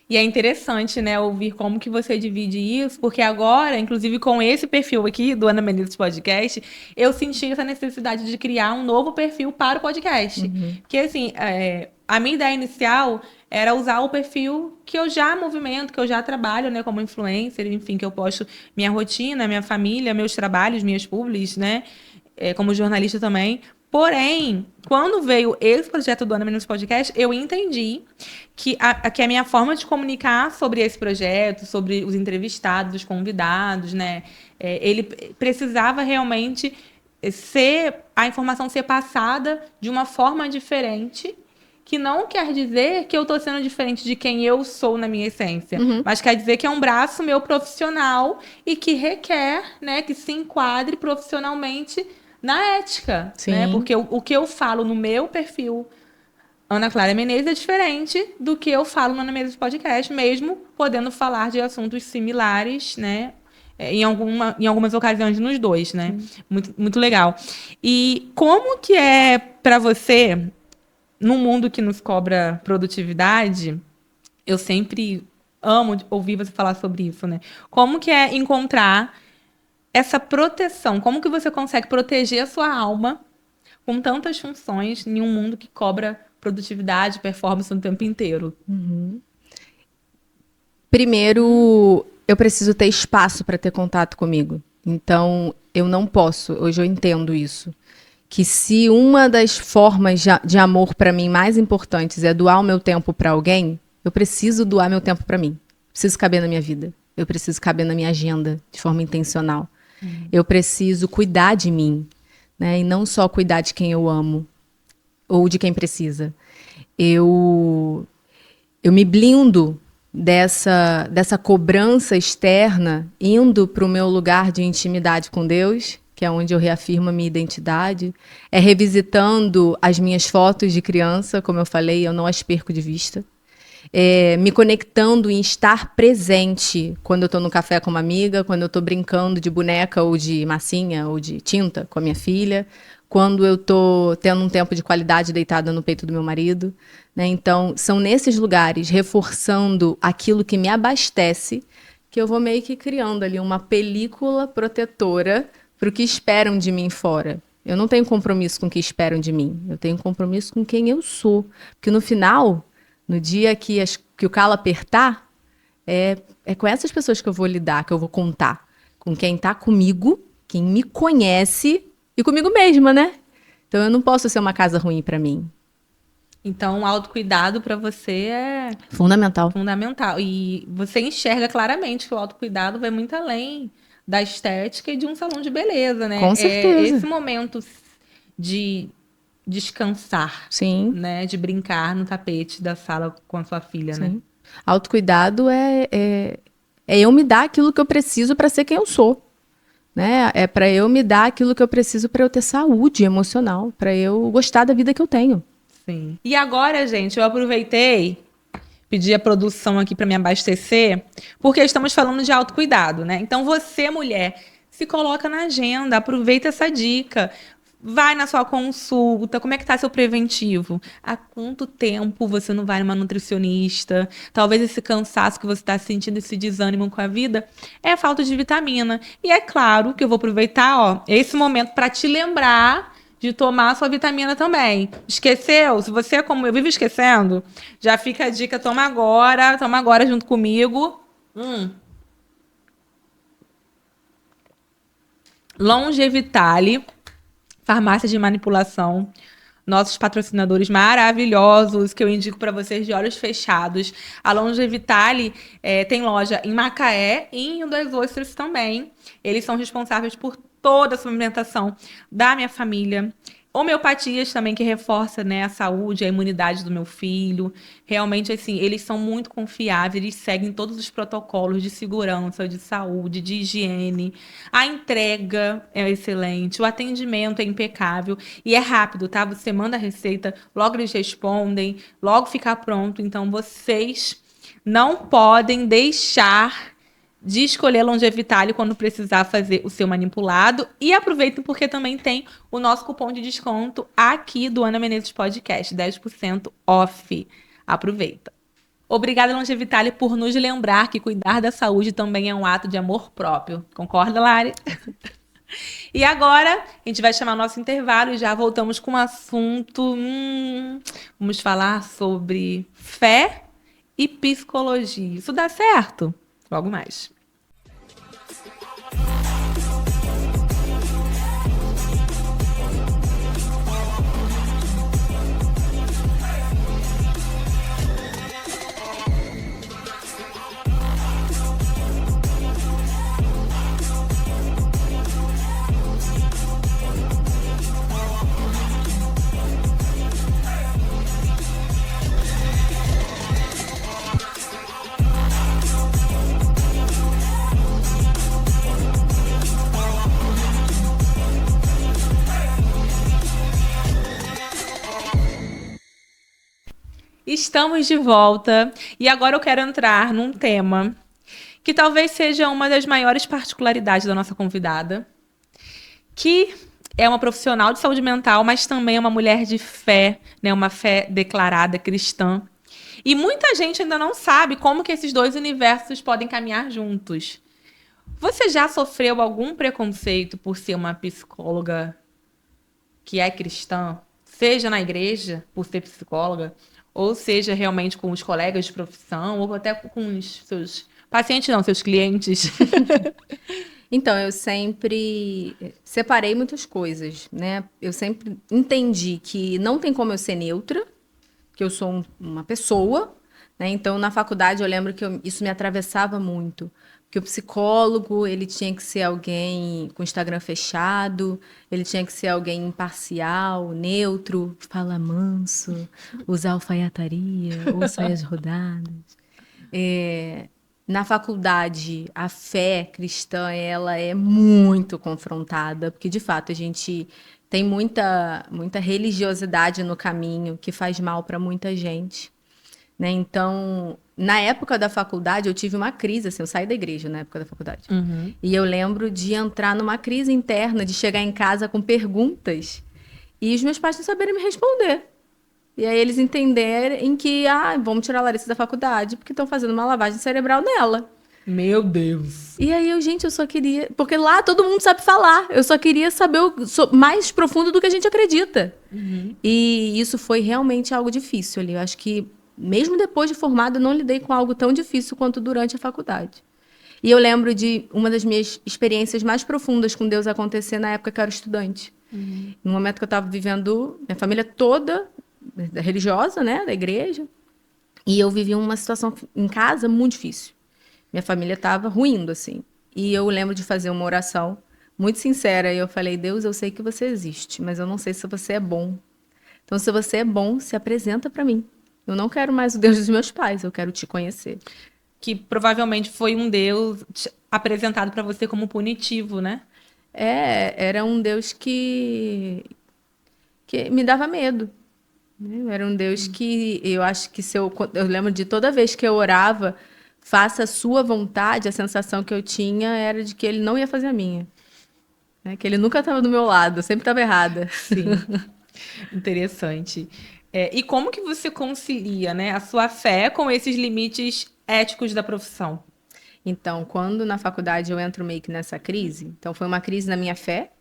E é interessante, né, ouvir como que você divide isso, porque agora, inclusive com esse perfil aqui do Ana Menezes Podcast, eu senti essa necessidade de criar um novo perfil para o podcast. Porque, assim, a minha ideia inicial era usar o perfil que eu já movimento, que eu já trabalho, né, como influencer, enfim, que eu posto minha rotina, minha família, meus trabalhos, minhas publis, né, como jornalista também. Porém, quando veio esse projeto do Ana Menezes Podcast, eu entendi que a minha forma de comunicar sobre esse projeto, sobre os entrevistados, os convidados, né? Ele precisava realmente a informação ser passada de uma forma diferente, que não quer dizer que eu estou sendo diferente de quem eu sou na minha essência, mas quer dizer que é um braço meu profissional e que requer, né, que se enquadre profissionalmente na ética, Sim. né? Porque o que eu falo no meu perfil Ana Clara Menezes é diferente do que eu falo no Ana Menezes Podcast, mesmo podendo falar de assuntos similares, né? Em algumas ocasiões nos dois, né? Muito, muito legal. E como que é para você, num mundo que nos cobra produtividade, eu sempre amo ouvir você falar sobre isso, né? Como que é encontrar essa proteção? Como que você consegue proteger a sua alma com tantas funções em um mundo que cobra produtividade, performance o tempo inteiro? Primeiro, eu preciso ter espaço para ter contato comigo. Então, eu não posso, hoje eu entendo isso, que se uma das formas de amor para mim mais importantes é doar o meu tempo para alguém, eu preciso doar meu tempo para mim. Preciso caber na minha vida. Eu preciso caber na minha agenda de forma intencional. Eu preciso cuidar de mim, né? E não só cuidar de quem eu amo ou de quem precisa. Eu me blindo dessa cobrança externa, indo para o meu lugar de intimidade com Deus, que é onde eu reafirmo a minha identidade, é revisitando as minhas fotos de criança, como eu falei, eu não as perco de vista. Me conectando em estar presente quando eu estou no café com uma amiga, quando eu estou brincando de boneca ou de massinha ou de tinta com a minha filha, quando eu estou tendo um tempo de qualidade deitada no peito do meu marido, né? Então, são nesses lugares, reforçando aquilo que me abastece, que eu vou meio que criando ali uma película protetora para o que esperam de mim fora. Eu não tenho compromisso com o que esperam de mim, eu tenho compromisso com quem eu sou. Porque no final, no dia que o calo apertar, é com essas pessoas que eu vou lidar, que eu vou contar. Com quem está comigo, quem me conhece e comigo mesma, né? Então eu não posso ser uma casa ruim para mim. Então, o autocuidado para você é Fundamental. fundamental. E você enxerga claramente que o autocuidado vai muito além da estética e de um salão de beleza, né? Com certeza. Esse momento de descansar, Sim. né? De brincar no tapete da sala com a sua filha, né? Sim. Autocuidado é eu me dar aquilo que eu preciso para ser quem eu sou. Né? É para eu me dar aquilo que eu preciso para eu ter saúde emocional, para eu gostar da vida que eu tenho. Sim. E agora, gente, eu aproveitei, pedi a produção aqui para me abastecer, porque estamos falando de autocuidado, né? Então, você, mulher, se coloca na agenda, aproveita essa dica. Vai na sua consulta, como é que tá seu preventivo? Há quanto tempo você não vai numa nutricionista? Talvez esse cansaço que você está sentindo, esse desânimo com a vida, é falta de vitamina. E é claro que eu vou aproveitar, ó, esse momento para te lembrar de tomar a sua vitamina também. Esqueceu? Se você, como eu, vive esquecendo, já fica a dica, toma agora junto comigo. Longevitale, farmácia de manipulação, nossos patrocinadores maravilhosos, que eu indico para vocês de olhos fechados. A Longevitale tem loja em Macaé e em Rio das Ostras também. Eles são responsáveis por toda a suplementação da minha família. Homeopatias também, que reforça, né, a saúde, a imunidade do meu filho. Realmente, assim, eles são muito confiáveis, eles seguem todos os protocolos de segurança, de saúde, de higiene. A entrega é excelente, o atendimento é impecável e é rápido, tá? Você manda a receita, logo eles respondem, logo fica pronto. Então, vocês não podem deixar de escolher a Longevitale quando precisar fazer o seu manipulado. E aproveitem porque também tem o nosso cupom de desconto aqui do Ana Menezes Podcast, 10% off. Aproveita. Obrigada, Longevitale, por nos lembrar que cuidar da saúde também é um ato de amor próprio. Concorda, Lari? E agora, a gente vai chamar nosso intervalo e já voltamos com um assunto. Vamos falar sobre fé e psicologia. Isso dá certo? Logo mais. Estamos de volta e agora eu quero entrar num tema que talvez seja uma das maiores particularidades da nossa convidada, que é uma profissional de saúde mental, mas também é uma mulher de fé, né? Uma fé declarada cristã. E muita gente ainda não sabe como que esses dois universos podem caminhar juntos. Você já sofreu algum preconceito por ser uma psicóloga que é cristã, seja na igreja, por ser psicóloga, ou seja realmente com os colegas de profissão, ou até com os seus pacientes, não, seus clientes? Então, eu sempre separei muitas coisas, né? Eu sempre entendi que não tem como eu ser neutra, que eu sou uma pessoa, né? Então, na faculdade, eu lembro que isso me atravessava muito. Porque o psicólogo, ele tinha que ser alguém com Instagram fechado, ele tinha que ser alguém imparcial, neutro, fala manso, usar alfaiataria, ou saias rodadas. Na faculdade, a fé cristã, ela é muito confrontada, porque, de fato, a gente tem muita religiosidade no caminho que faz mal para muita gente, né? Então, na época da faculdade, eu tive uma crise, assim, eu saí da igreja na época da faculdade. Uhum. E eu lembro de entrar numa crise interna, de chegar em casa com perguntas e os meus pais não saberem me responder. E aí eles entenderem que, vamos tirar a Larissa da faculdade porque estão fazendo uma lavagem cerebral nela. Meu Deus. E aí eu só queria... Porque lá todo mundo sabe falar. Eu só queria saber mais profundo do que a gente acredita. Uhum. E isso foi realmente algo difícil ali. Eu acho que mesmo depois de formada, eu não lidei com algo tão difícil quanto durante a faculdade. E eu lembro de uma das minhas experiências mais profundas com Deus acontecer na época que eu era estudante. Uhum. No momento que eu estava vivendo, minha família toda religiosa, né, da igreja, e eu vivia uma situação em casa muito difícil. Minha família estava ruindo, assim. E eu lembro de fazer uma oração muito sincera, e eu falei: Deus, eu sei que você existe, mas eu não sei se você é bom. Então, se você é bom, se apresenta para mim. Eu não quero mais o Deus dos meus pais, eu quero te conhecer. Que provavelmente foi um Deus apresentado para você como punitivo, né? Era um Deus que me dava medo. Né? Era um Deus que eu acho que eu lembro de toda vez que eu orava, faça a sua vontade, a sensação que eu tinha era de que ele não ia fazer a minha. Né? Que ele nunca estava do meu lado, eu sempre estava errada. Sim. Interessante. E como que você concilia, né, a sua fé com esses limites éticos da profissão? Então, quando na faculdade eu entro meio que nessa crise, então foi uma crise na minha fé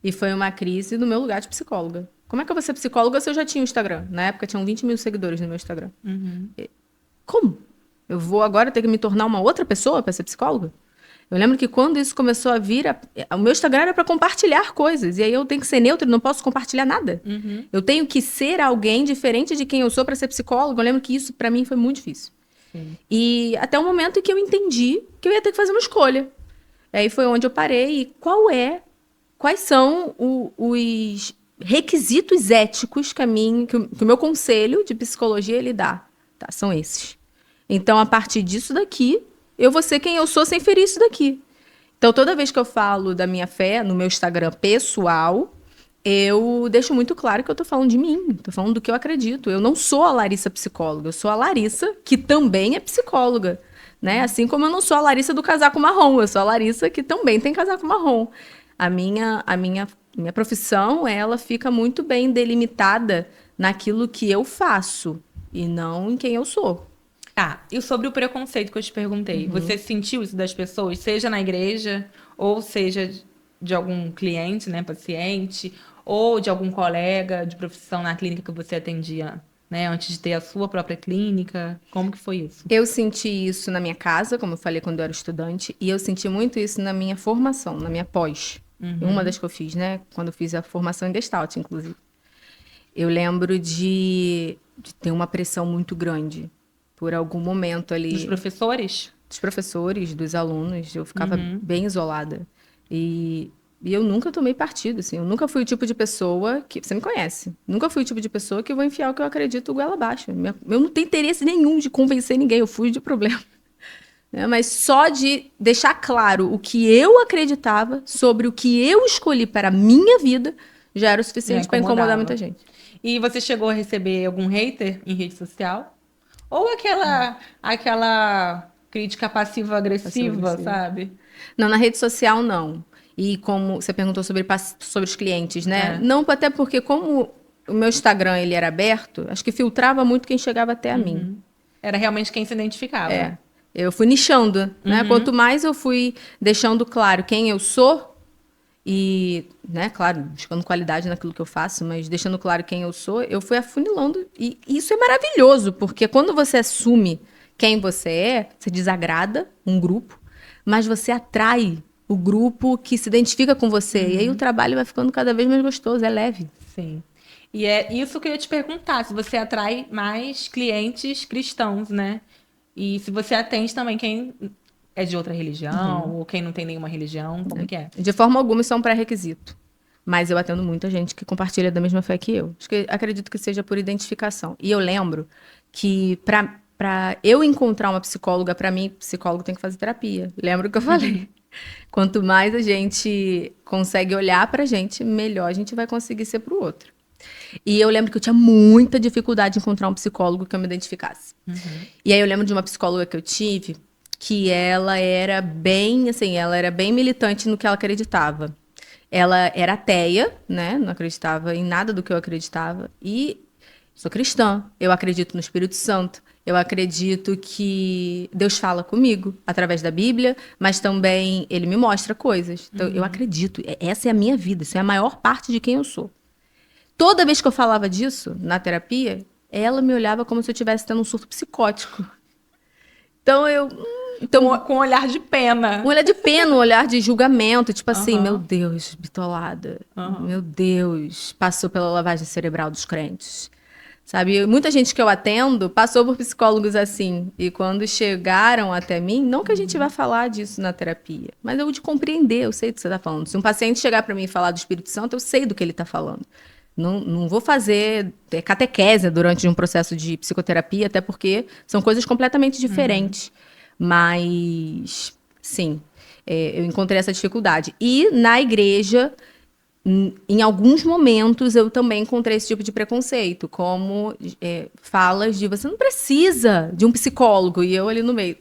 e foi uma crise no meu lugar de psicóloga. Como é que eu vou ser psicóloga se eu já tinha um Instagram? Na época tinham 20 mil seguidores no meu Instagram. Uhum. Como? Eu vou agora ter que me tornar uma outra pessoa para ser psicóloga? Eu lembro que quando isso começou a vir, o meu Instagram era para compartilhar coisas. E aí eu tenho que ser neutra, não posso compartilhar nada. Eu tenho que ser alguém diferente de quem eu sou para ser psicóloga. Eu lembro que isso para mim foi muito difícil. Sim. E até o momento em que eu entendi que eu ia ter que fazer uma escolha. Aí foi onde eu parei e quais são os requisitos éticos que o meu conselho de psicologia ele dá. Tá, são esses. Então, a partir disso daqui, eu vou ser quem eu sou sem ferir isso daqui. Então, toda vez que eu falo da minha fé no meu Instagram pessoal, eu deixo muito claro que eu tô falando de mim, tô falando do que eu acredito. Eu não sou a Larissa psicóloga, eu sou a Larissa que também é psicóloga, né? Assim como eu não sou a Larissa do casaco marrom, eu sou a Larissa que também tem casaco marrom. A minha profissão, ela fica muito bem delimitada naquilo que eu faço e não em quem eu sou. Ah, e sobre o preconceito que eu te perguntei, você sentiu isso das pessoas, seja na igreja, ou seja de algum cliente, né, paciente, ou de algum colega de profissão na clínica que você atendia, né, antes de ter a sua própria clínica? Como que foi isso? Eu senti isso na minha casa, como eu falei quando eu era estudante, e eu senti muito isso na minha formação, na minha pós. Uma das que eu fiz, né, quando eu fiz a formação em Gestalt, inclusive. Eu lembro de ter uma pressão muito grande. Por algum momento ali... Dos professores? Dos professores, dos alunos. Eu ficava bem isolada. E eu nunca tomei partido, assim. Eu nunca fui o tipo de pessoa que... Você me conhece. Nunca fui o tipo de pessoa que vou enfiar o que eu acredito goela abaixo. Eu não tenho interesse nenhum de convencer ninguém. Eu fujo de problema. Mas só de deixar claro o que eu acreditava sobre o que eu escolhi para a minha vida já era o suficiente para incomodar muita gente. E você chegou a receber algum hater em rede social? Ou aquela crítica passiva-agressiva, sabe? Não, na rede social, não. E como você perguntou sobre os clientes, né? Não, até porque como o meu Instagram ele era aberto, acho que filtrava muito quem chegava até a mim. Era realmente quem se identificava. Eu fui nichando, né? Quanto mais eu fui deixando claro quem eu sou, e, né, claro, buscando qualidade naquilo que eu faço, mas deixando claro quem eu sou, eu fui afunilando. E isso é maravilhoso, porque quando você assume quem você é, você desagrada um grupo, mas você atrai o grupo que se identifica com você. E aí o trabalho vai ficando cada vez mais gostoso, é leve. Sim. E é isso que eu ia te perguntar, se você atrai mais clientes cristãos, né? E se você atende também quem é de outra religião, ou quem não tem nenhuma religião, como que é? De forma alguma, isso é um pré-requisito. Mas eu atendo muita gente que compartilha da mesma fé que eu. Acredito que seja por identificação. E eu lembro que para eu encontrar uma psicóloga, para mim, psicólogo tem que fazer terapia. Lembro que eu falei. Quanto mais a gente consegue olhar pra gente, melhor a gente vai conseguir ser pro outro. E eu lembro que eu tinha muita dificuldade em encontrar um psicólogo que eu me identificasse. E aí eu lembro de uma psicóloga que eu tive, que ela era bem militante no que ela acreditava. Ela era ateia, né? Não acreditava em nada do que eu acreditava. E sou cristã, eu acredito no Espírito Santo. Eu acredito que Deus fala comigo através da Bíblia, mas também Ele me mostra coisas. Então, eu acredito, essa é a minha vida, isso é a maior parte de quem eu sou. Toda vez que eu falava disso na terapia, ela me olhava como se eu estivesse tendo um surto psicótico. Então, com um olhar de pena. Um olhar de pena, um olhar de julgamento, tipo assim, meu Deus, bitolada. Meu Deus, passou pela lavagem cerebral dos crentes. Sabe, muita gente que eu atendo passou por psicólogos assim. E quando chegaram até mim, não que a gente vai falar disso na terapia, mas eu de compreender, eu sei do que você está falando. Se um paciente chegar para mim e falar do Espírito Santo, eu sei do que ele está falando. Não vou fazer catequese durante um processo de psicoterapia, até porque são coisas completamente diferentes. Mas, sim, eu encontrei essa dificuldade. E na igreja, em alguns momentos, eu também encontrei esse tipo de preconceito, como falas de você não precisa de um psicólogo, e eu ali no meio.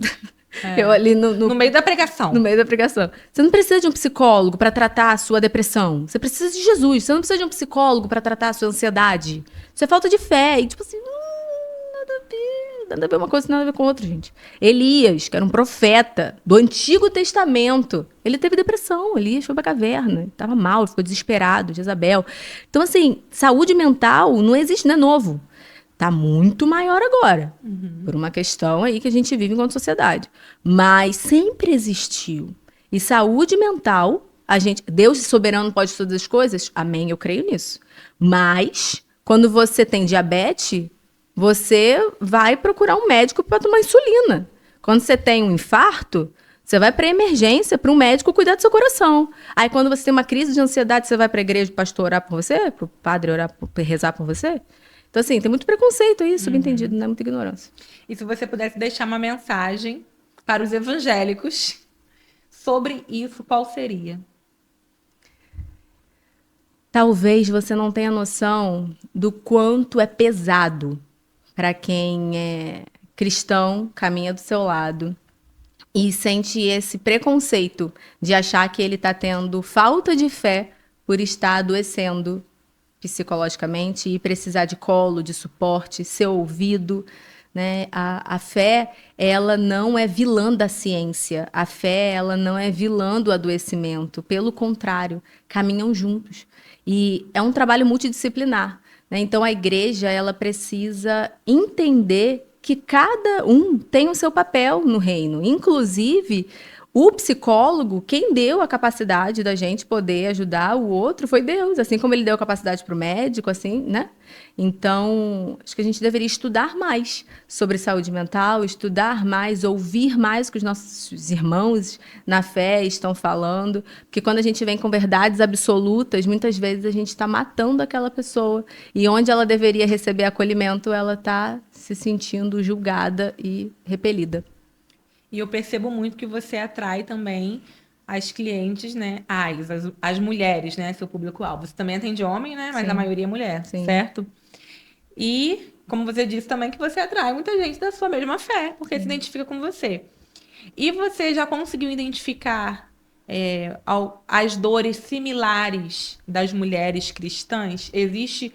Eu ali no meio da pregação. No meio da pregação. Você não precisa de um psicólogo para tratar a sua depressão. Você precisa de Jesus. Você não precisa de um psicólogo para tratar a sua ansiedade. Isso é falta de fé. E tipo assim, nada a ver uma coisa, nada a ver com outra, gente. Elias, que era um profeta do Antigo Testamento, ele teve depressão. Elias foi pra caverna. Ele tava mal, ficou desesperado. Jezabel. Então, assim, saúde mental não existe, não é novo. Tá muito maior agora, por uma questão aí que a gente vive enquanto sociedade. Mas sempre existiu. E saúde mental, Deus soberano pode todas as coisas? Amém, eu creio nisso. Mas, quando você tem diabetes, você vai procurar um médico para tomar insulina. Quando você tem um infarto, você vai para emergência, para um médico cuidar do seu coração. Aí, quando você tem uma crise de ansiedade, você vai para a igreja, para o pastor orar por você, para o padre rezar por você. Então, assim, tem muito preconceito aí, subentendido, né? Muita ignorância. E se você pudesse deixar uma mensagem para os evangélicos sobre isso, qual seria? Talvez você não tenha noção do quanto é pesado para quem é cristão, caminha do seu lado e sente esse preconceito de achar que ele está tendo falta de fé por estar adoecendo psicologicamente e precisar de colo, de suporte, ser ouvido, né? A fé, ela não é vilã da ciência. A fé, ela não é vilã do adoecimento. Pelo contrário, caminham juntos. E é um trabalho multidisciplinar, né? Então, a igreja, ela precisa entender que cada um tem o seu papel no reino. Inclusive, o psicólogo, quem deu a capacidade da gente poder ajudar o outro foi Deus, assim como ele deu a capacidade para o médico, assim, né? Então, acho que a gente deveria estudar mais sobre saúde mental, estudar mais, ouvir mais o que os nossos irmãos na fé estão falando, porque quando a gente vem com verdades absolutas, muitas vezes a gente está matando aquela pessoa, e onde ela deveria receber acolhimento, ela está se sentindo julgada e repelida. E eu percebo muito que você atrai também as clientes, né? As mulheres, né? Seu público-alvo. Você também atende homem, né? Mas Sim. a maioria é mulher, Sim. certo? E, como você disse também, que você atrai muita gente da sua mesma fé, porque se identifica com você. E você já conseguiu identificar as dores similares das mulheres cristãs? Existe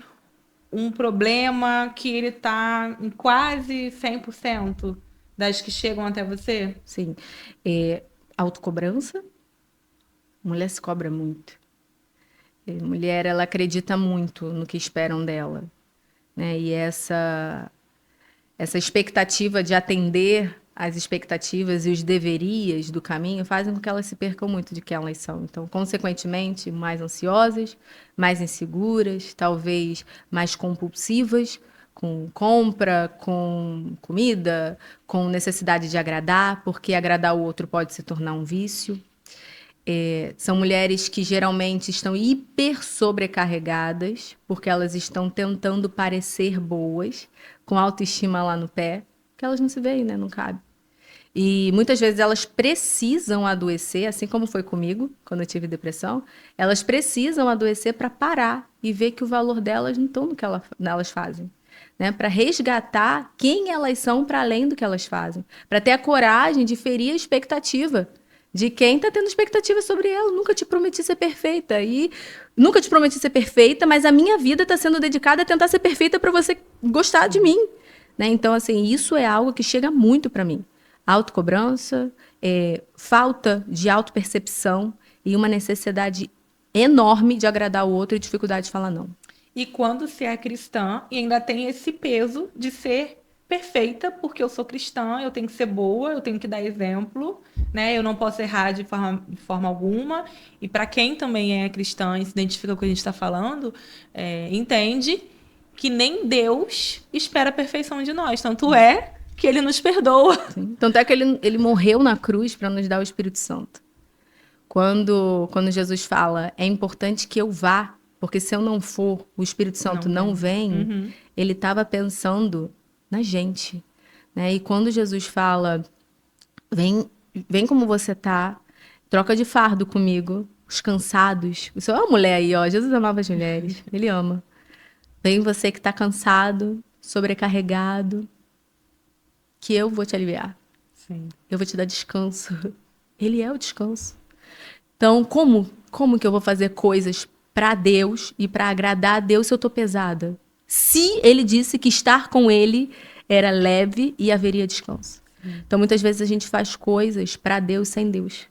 um problema que ele está em quase 100% das que chegam até você? Sim. Autocobrança. Mulher se cobra muito. Mulher, ela acredita muito no que esperam dela, né? E essa expectativa de atender às expectativas e os deverias do caminho fazem com que elas se percam muito de quem elas são. Então, consequentemente, mais ansiosas, mais inseguras, talvez mais compulsivas, com compra, com comida, com necessidade de agradar, porque agradar o outro pode se tornar um vício. São mulheres que geralmente estão hiper sobrecarregadas, porque elas estão tentando parecer boas, com autoestima lá no pé, que elas não se veem, né? Não cabe. E muitas vezes elas precisam adoecer, assim como foi comigo, quando eu tive depressão, elas precisam adoecer para parar e ver que o valor delas não está no que elas fazem. Né? Para resgatar quem elas são para além do que elas fazem. Para ter a coragem de ferir a expectativa de quem está tendo expectativa sobre ela. Nunca te prometi ser perfeita. E nunca te prometi ser perfeita, mas a minha vida está sendo dedicada a tentar ser perfeita para você gostar de mim. Né? Então, assim, isso é algo que chega muito para mim. Autocobrança, falta de autopercepção e uma necessidade enorme de agradar o outro e dificuldade de falar não. E quando se é cristã e ainda tem esse peso de ser perfeita, porque eu sou cristã, eu tenho que ser boa, eu tenho que dar exemplo, né? Eu não posso errar de forma alguma. E para quem também é cristã e se identifica com o que a gente está falando, entende que nem Deus espera a perfeição de nós. Tanto é que ele nos perdoa. Sim. Tanto é que ele morreu na cruz para nos dar o Espírito Santo. Quando Jesus fala, é importante que eu vá, porque se eu não for, o Espírito Santo não vem. Uhum. Ele estava pensando na gente, né? E quando Jesus fala, vem como você tá, troca de fardo comigo, os cansados. Isso é uma mulher aí, ó. Jesus amava as mulheres, ele ama. Vem você que tá cansado, sobrecarregado, que eu vou te aliviar. Sim. Eu vou te dar descanso. Ele é o descanso. Então, como que eu vou fazer coisas para Deus e para agradar a Deus se eu tô pesada? Se ele disse que estar com ele era leve e haveria descanso. Então, muitas vezes a gente faz coisas para Deus sem Deus.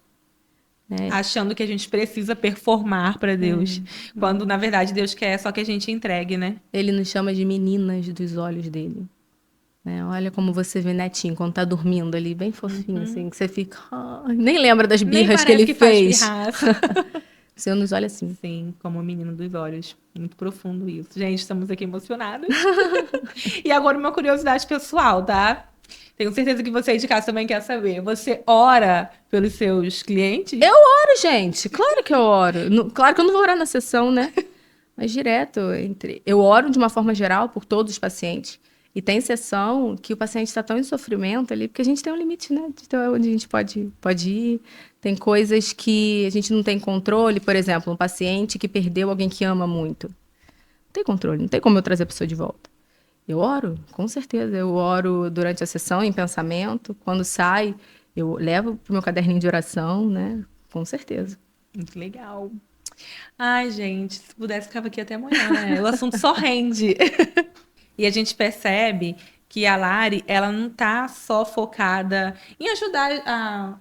Né? Achando que a gente precisa performar para Deus. Quando, na verdade, Deus quer só que a gente entregue, né? Ele nos chama de meninas dos olhos dele. né? Olha como você vê Netinho quando tá dormindo ali, bem fofinho, assim, que você fica... nem lembra das Nem birras que parece ele que faz fez. pirraça. Você nos olha assim. Sim, como o menino dos olhos. Muito profundo isso. Gente, estamos aqui emocionadas. E agora uma curiosidade pessoal, tá? Tenho certeza que você aí de casa também quer saber. Você ora pelos seus clientes? Eu oro, gente. Claro que eu oro. Claro que eu não vou orar na sessão, né? Mas direto entre. Eu oro de uma forma geral por todos os pacientes. E tem sessão que o paciente está tão em sofrimento ali, porque a gente tem um limite, né? De onde a gente pode ir. Tem coisas que a gente não tem controle. Por exemplo, um paciente que perdeu alguém que ama muito. Não tem controle, não tem como eu trazer a pessoa de volta. Eu oro, com certeza. Eu oro durante a sessão, em pensamento. Quando sai, eu levo pro meu caderninho de oração, né? Com certeza. Muito legal. Ai, gente, se pudesse, ficava aqui até amanhã, né? O assunto só rende. E a gente percebe que a Lari, ela não tá só focada em ajudar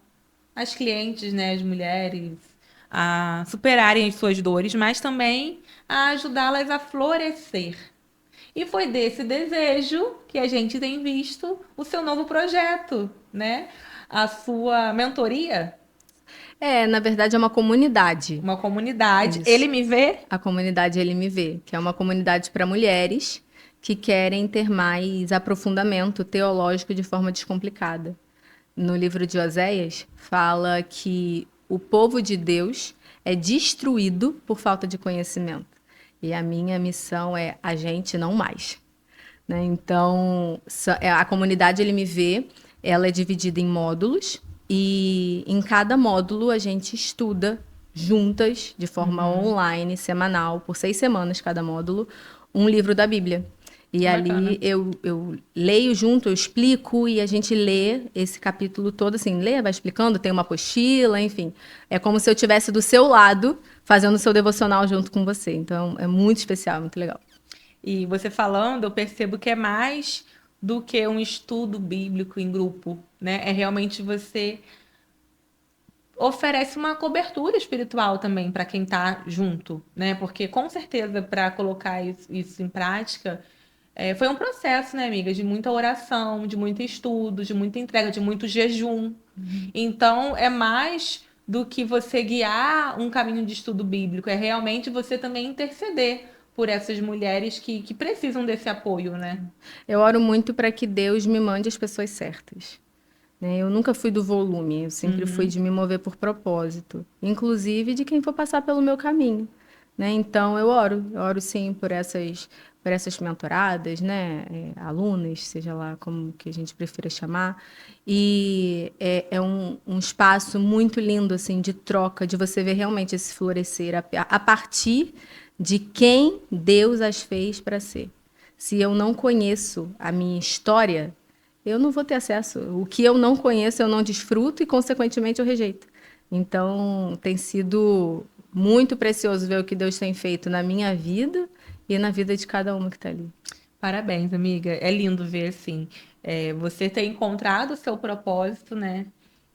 as clientes, né, as mulheres, a superarem as suas dores, mas também a ajudá-las a florescer. E foi desse desejo que a gente tem visto o seu novo projeto, né? A sua mentoria, Na verdade, é uma comunidade. uma comunidade. Isso. Ele me vê? A comunidade Ele Me Vê, que é uma comunidade para mulheres que querem ter mais aprofundamento teológico de forma descomplicada. No livro de Oséias, fala que o povo de Deus é destruído por falta de conhecimento. E a minha missão é a gente não mais. Né? Então, a comunidade Ele Me Vê, ela é dividida em módulos e em cada módulo a gente estuda juntas, de forma online, semanal, por 6 semanas cada módulo, um livro da Bíblia. E Bacana. ali eu leio junto, eu explico e a gente lê esse capítulo todo, assim, lê, vai explicando, tem uma apostila, enfim. É como se eu estivesse do seu lado, fazendo o seu devocional junto com você. Então, é muito especial, muito legal. E você falando, eu percebo que é mais do que um estudo bíblico em grupo, né? É realmente você oferece uma cobertura espiritual também para quem está junto, né? Porque com certeza para colocar isso em prática foi um processo, né, amiga, de muita oração, de muito estudo, de muita entrega, de muito jejum. Então é mais do que você guiar um caminho de estudo bíblico, é realmente você também interceder por essas mulheres que precisam desse apoio, né? Eu oro muito para que Deus me mande as pessoas certas. Né? Eu nunca fui do volume, eu sempre fui de me mover por propósito, inclusive de quem for passar pelo meu caminho. Né? Então eu oro sim por essas mentoradas, né? Alunas, seja lá como que a gente prefira chamar. E é um espaço muito lindo assim de troca, de você ver realmente esse florescer a partir de quem Deus as fez para ser. Se eu não conheço a minha história, eu não vou ter acesso. O que eu não conheço, eu não desfruto e, consequentemente, eu rejeito. Então, tem sido muito precioso ver o que Deus tem feito na minha vida e na vida de cada uma que está ali. Parabéns, amiga. É lindo ver assim, você ter encontrado o seu propósito, né?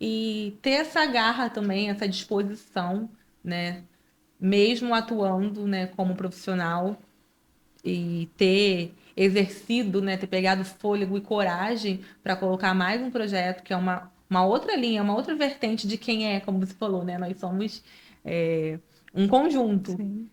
E ter essa garra também, essa disposição, né? Mesmo atuando, né, como profissional e ter exercido, né, ter pegado fôlego e coragem para colocar mais um projeto, que é uma outra linha, uma outra vertente de quem é, como você falou, né? Nós somos um conjunto, Sim.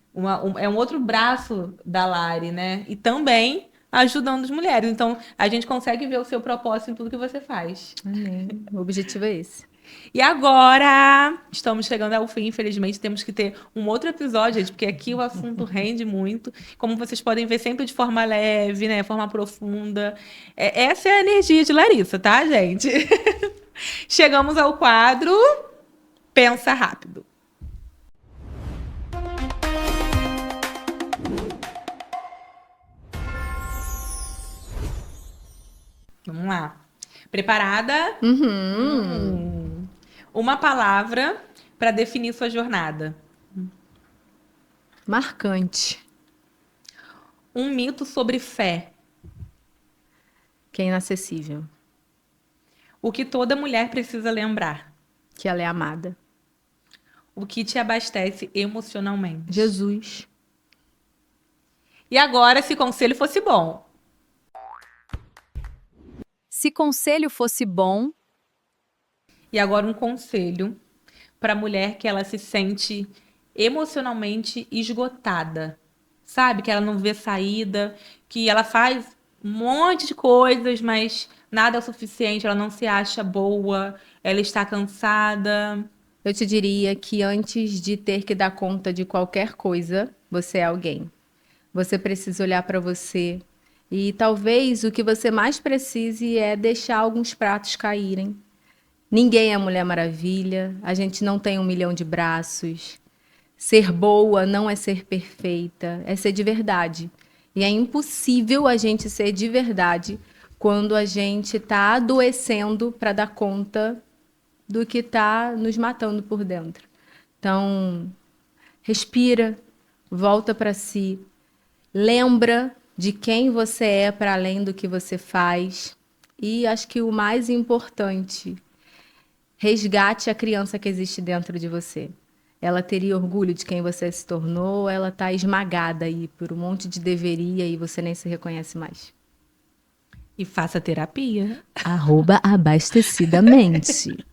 é um outro braço da Lari, né? E também ajudando as mulheres. Então, a gente consegue ver o seu propósito em tudo que você faz. Amém. O objetivo é esse. E agora, estamos chegando ao fim, infelizmente, temos que ter um outro episódio, gente, porque aqui o assunto rende muito. Como vocês podem ver, sempre de forma leve, né? Forma profunda. Essa é a energia de Larissa, tá, gente? Chegamos ao quadro Pensa Rápido. Vamos lá. Preparada? Uma palavra para definir sua jornada. Marcante. Um mito sobre fé. Que é inacessível. O que toda mulher precisa lembrar. Que ela é amada. O que te abastece emocionalmente. Jesus. E agora, se conselho fosse bom. Se conselho fosse bom... E agora um conselho para a mulher que ela se sente emocionalmente esgotada. Sabe? Que ela não vê saída, que ela faz um monte de coisas, mas nada é o suficiente, ela não se acha boa, ela está cansada. Eu te diria que antes de ter que dar conta de qualquer coisa, você é alguém. Você precisa olhar para você e talvez o que você mais precise é deixar alguns pratos caírem. Ninguém é Mulher Maravilha, a gente não tem 1 milhão de braços. Ser boa não é ser perfeita, é ser de verdade. E é impossível a gente ser de verdade quando a gente está adoecendo para dar conta do que está nos matando por dentro. Então, respira, volta para si, lembra de quem você é para além do que você faz. E acho que o mais importante, resgate a criança que existe dentro de você. Ela teria orgulho de quem você se tornou, ela está esmagada aí por um monte de deveria e você nem se reconhece mais. E faça terapia. @abastecidamente.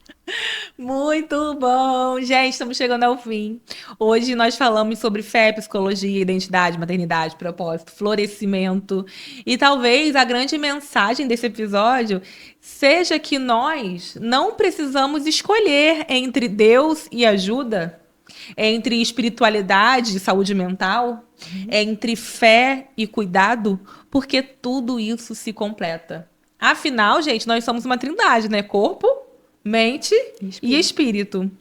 Muito bom! Gente, estamos chegando ao fim. Hoje nós falamos sobre fé, psicologia, identidade, maternidade, propósito, florescimento. E talvez a grande mensagem desse episódio seja que nós não precisamos escolher entre Deus e ajuda, entre espiritualidade e saúde mental, entre fé e cuidado, porque tudo isso se completa. Afinal, gente, nós somos uma trindade, né? Corpo, mente e espírito.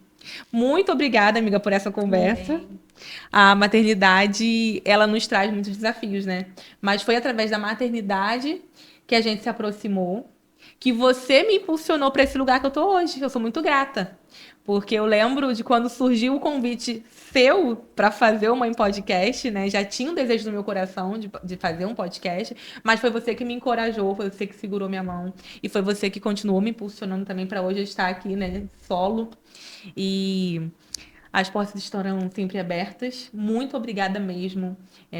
Muito obrigada, amiga, por essa conversa. A maternidade, ela nos traz muitos desafios, né? Mas foi através da maternidade que a gente se aproximou, que você me impulsionou para esse lugar que eu tô hoje. Eu sou muito grata. Porque eu lembro de quando surgiu o convite seu para fazer uma em podcast, né? Já tinha um desejo no meu coração de fazer um podcast, mas foi você que me encorajou, foi você que segurou minha mão e foi você que continuou me impulsionando também para hoje eu estar aqui, né? Solo. E as portas estarão sempre abertas. Muito obrigada mesmo.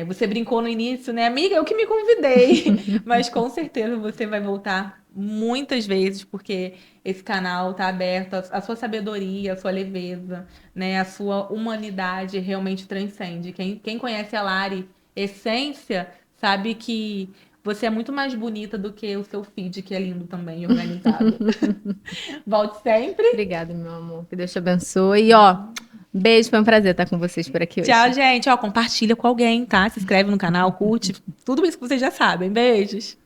Você brincou no início, né? Amiga, eu que me convidei. Mas com certeza você vai voltar muitas vezes, porque esse canal está aberto. A sua sabedoria, a sua leveza, né? A sua humanidade realmente transcende. Quem conhece a Lari Essência sabe que você é muito mais bonita do que o seu feed, que é lindo também, organizado. Volte sempre. Obrigada, meu amor. Que Deus te abençoe. E, ó, beijo, foi um prazer estar com vocês por aqui hoje. Tchau, gente. Ó, compartilha com alguém, tá? Se inscreve no canal, curte. Tudo isso que vocês já sabem. Beijos.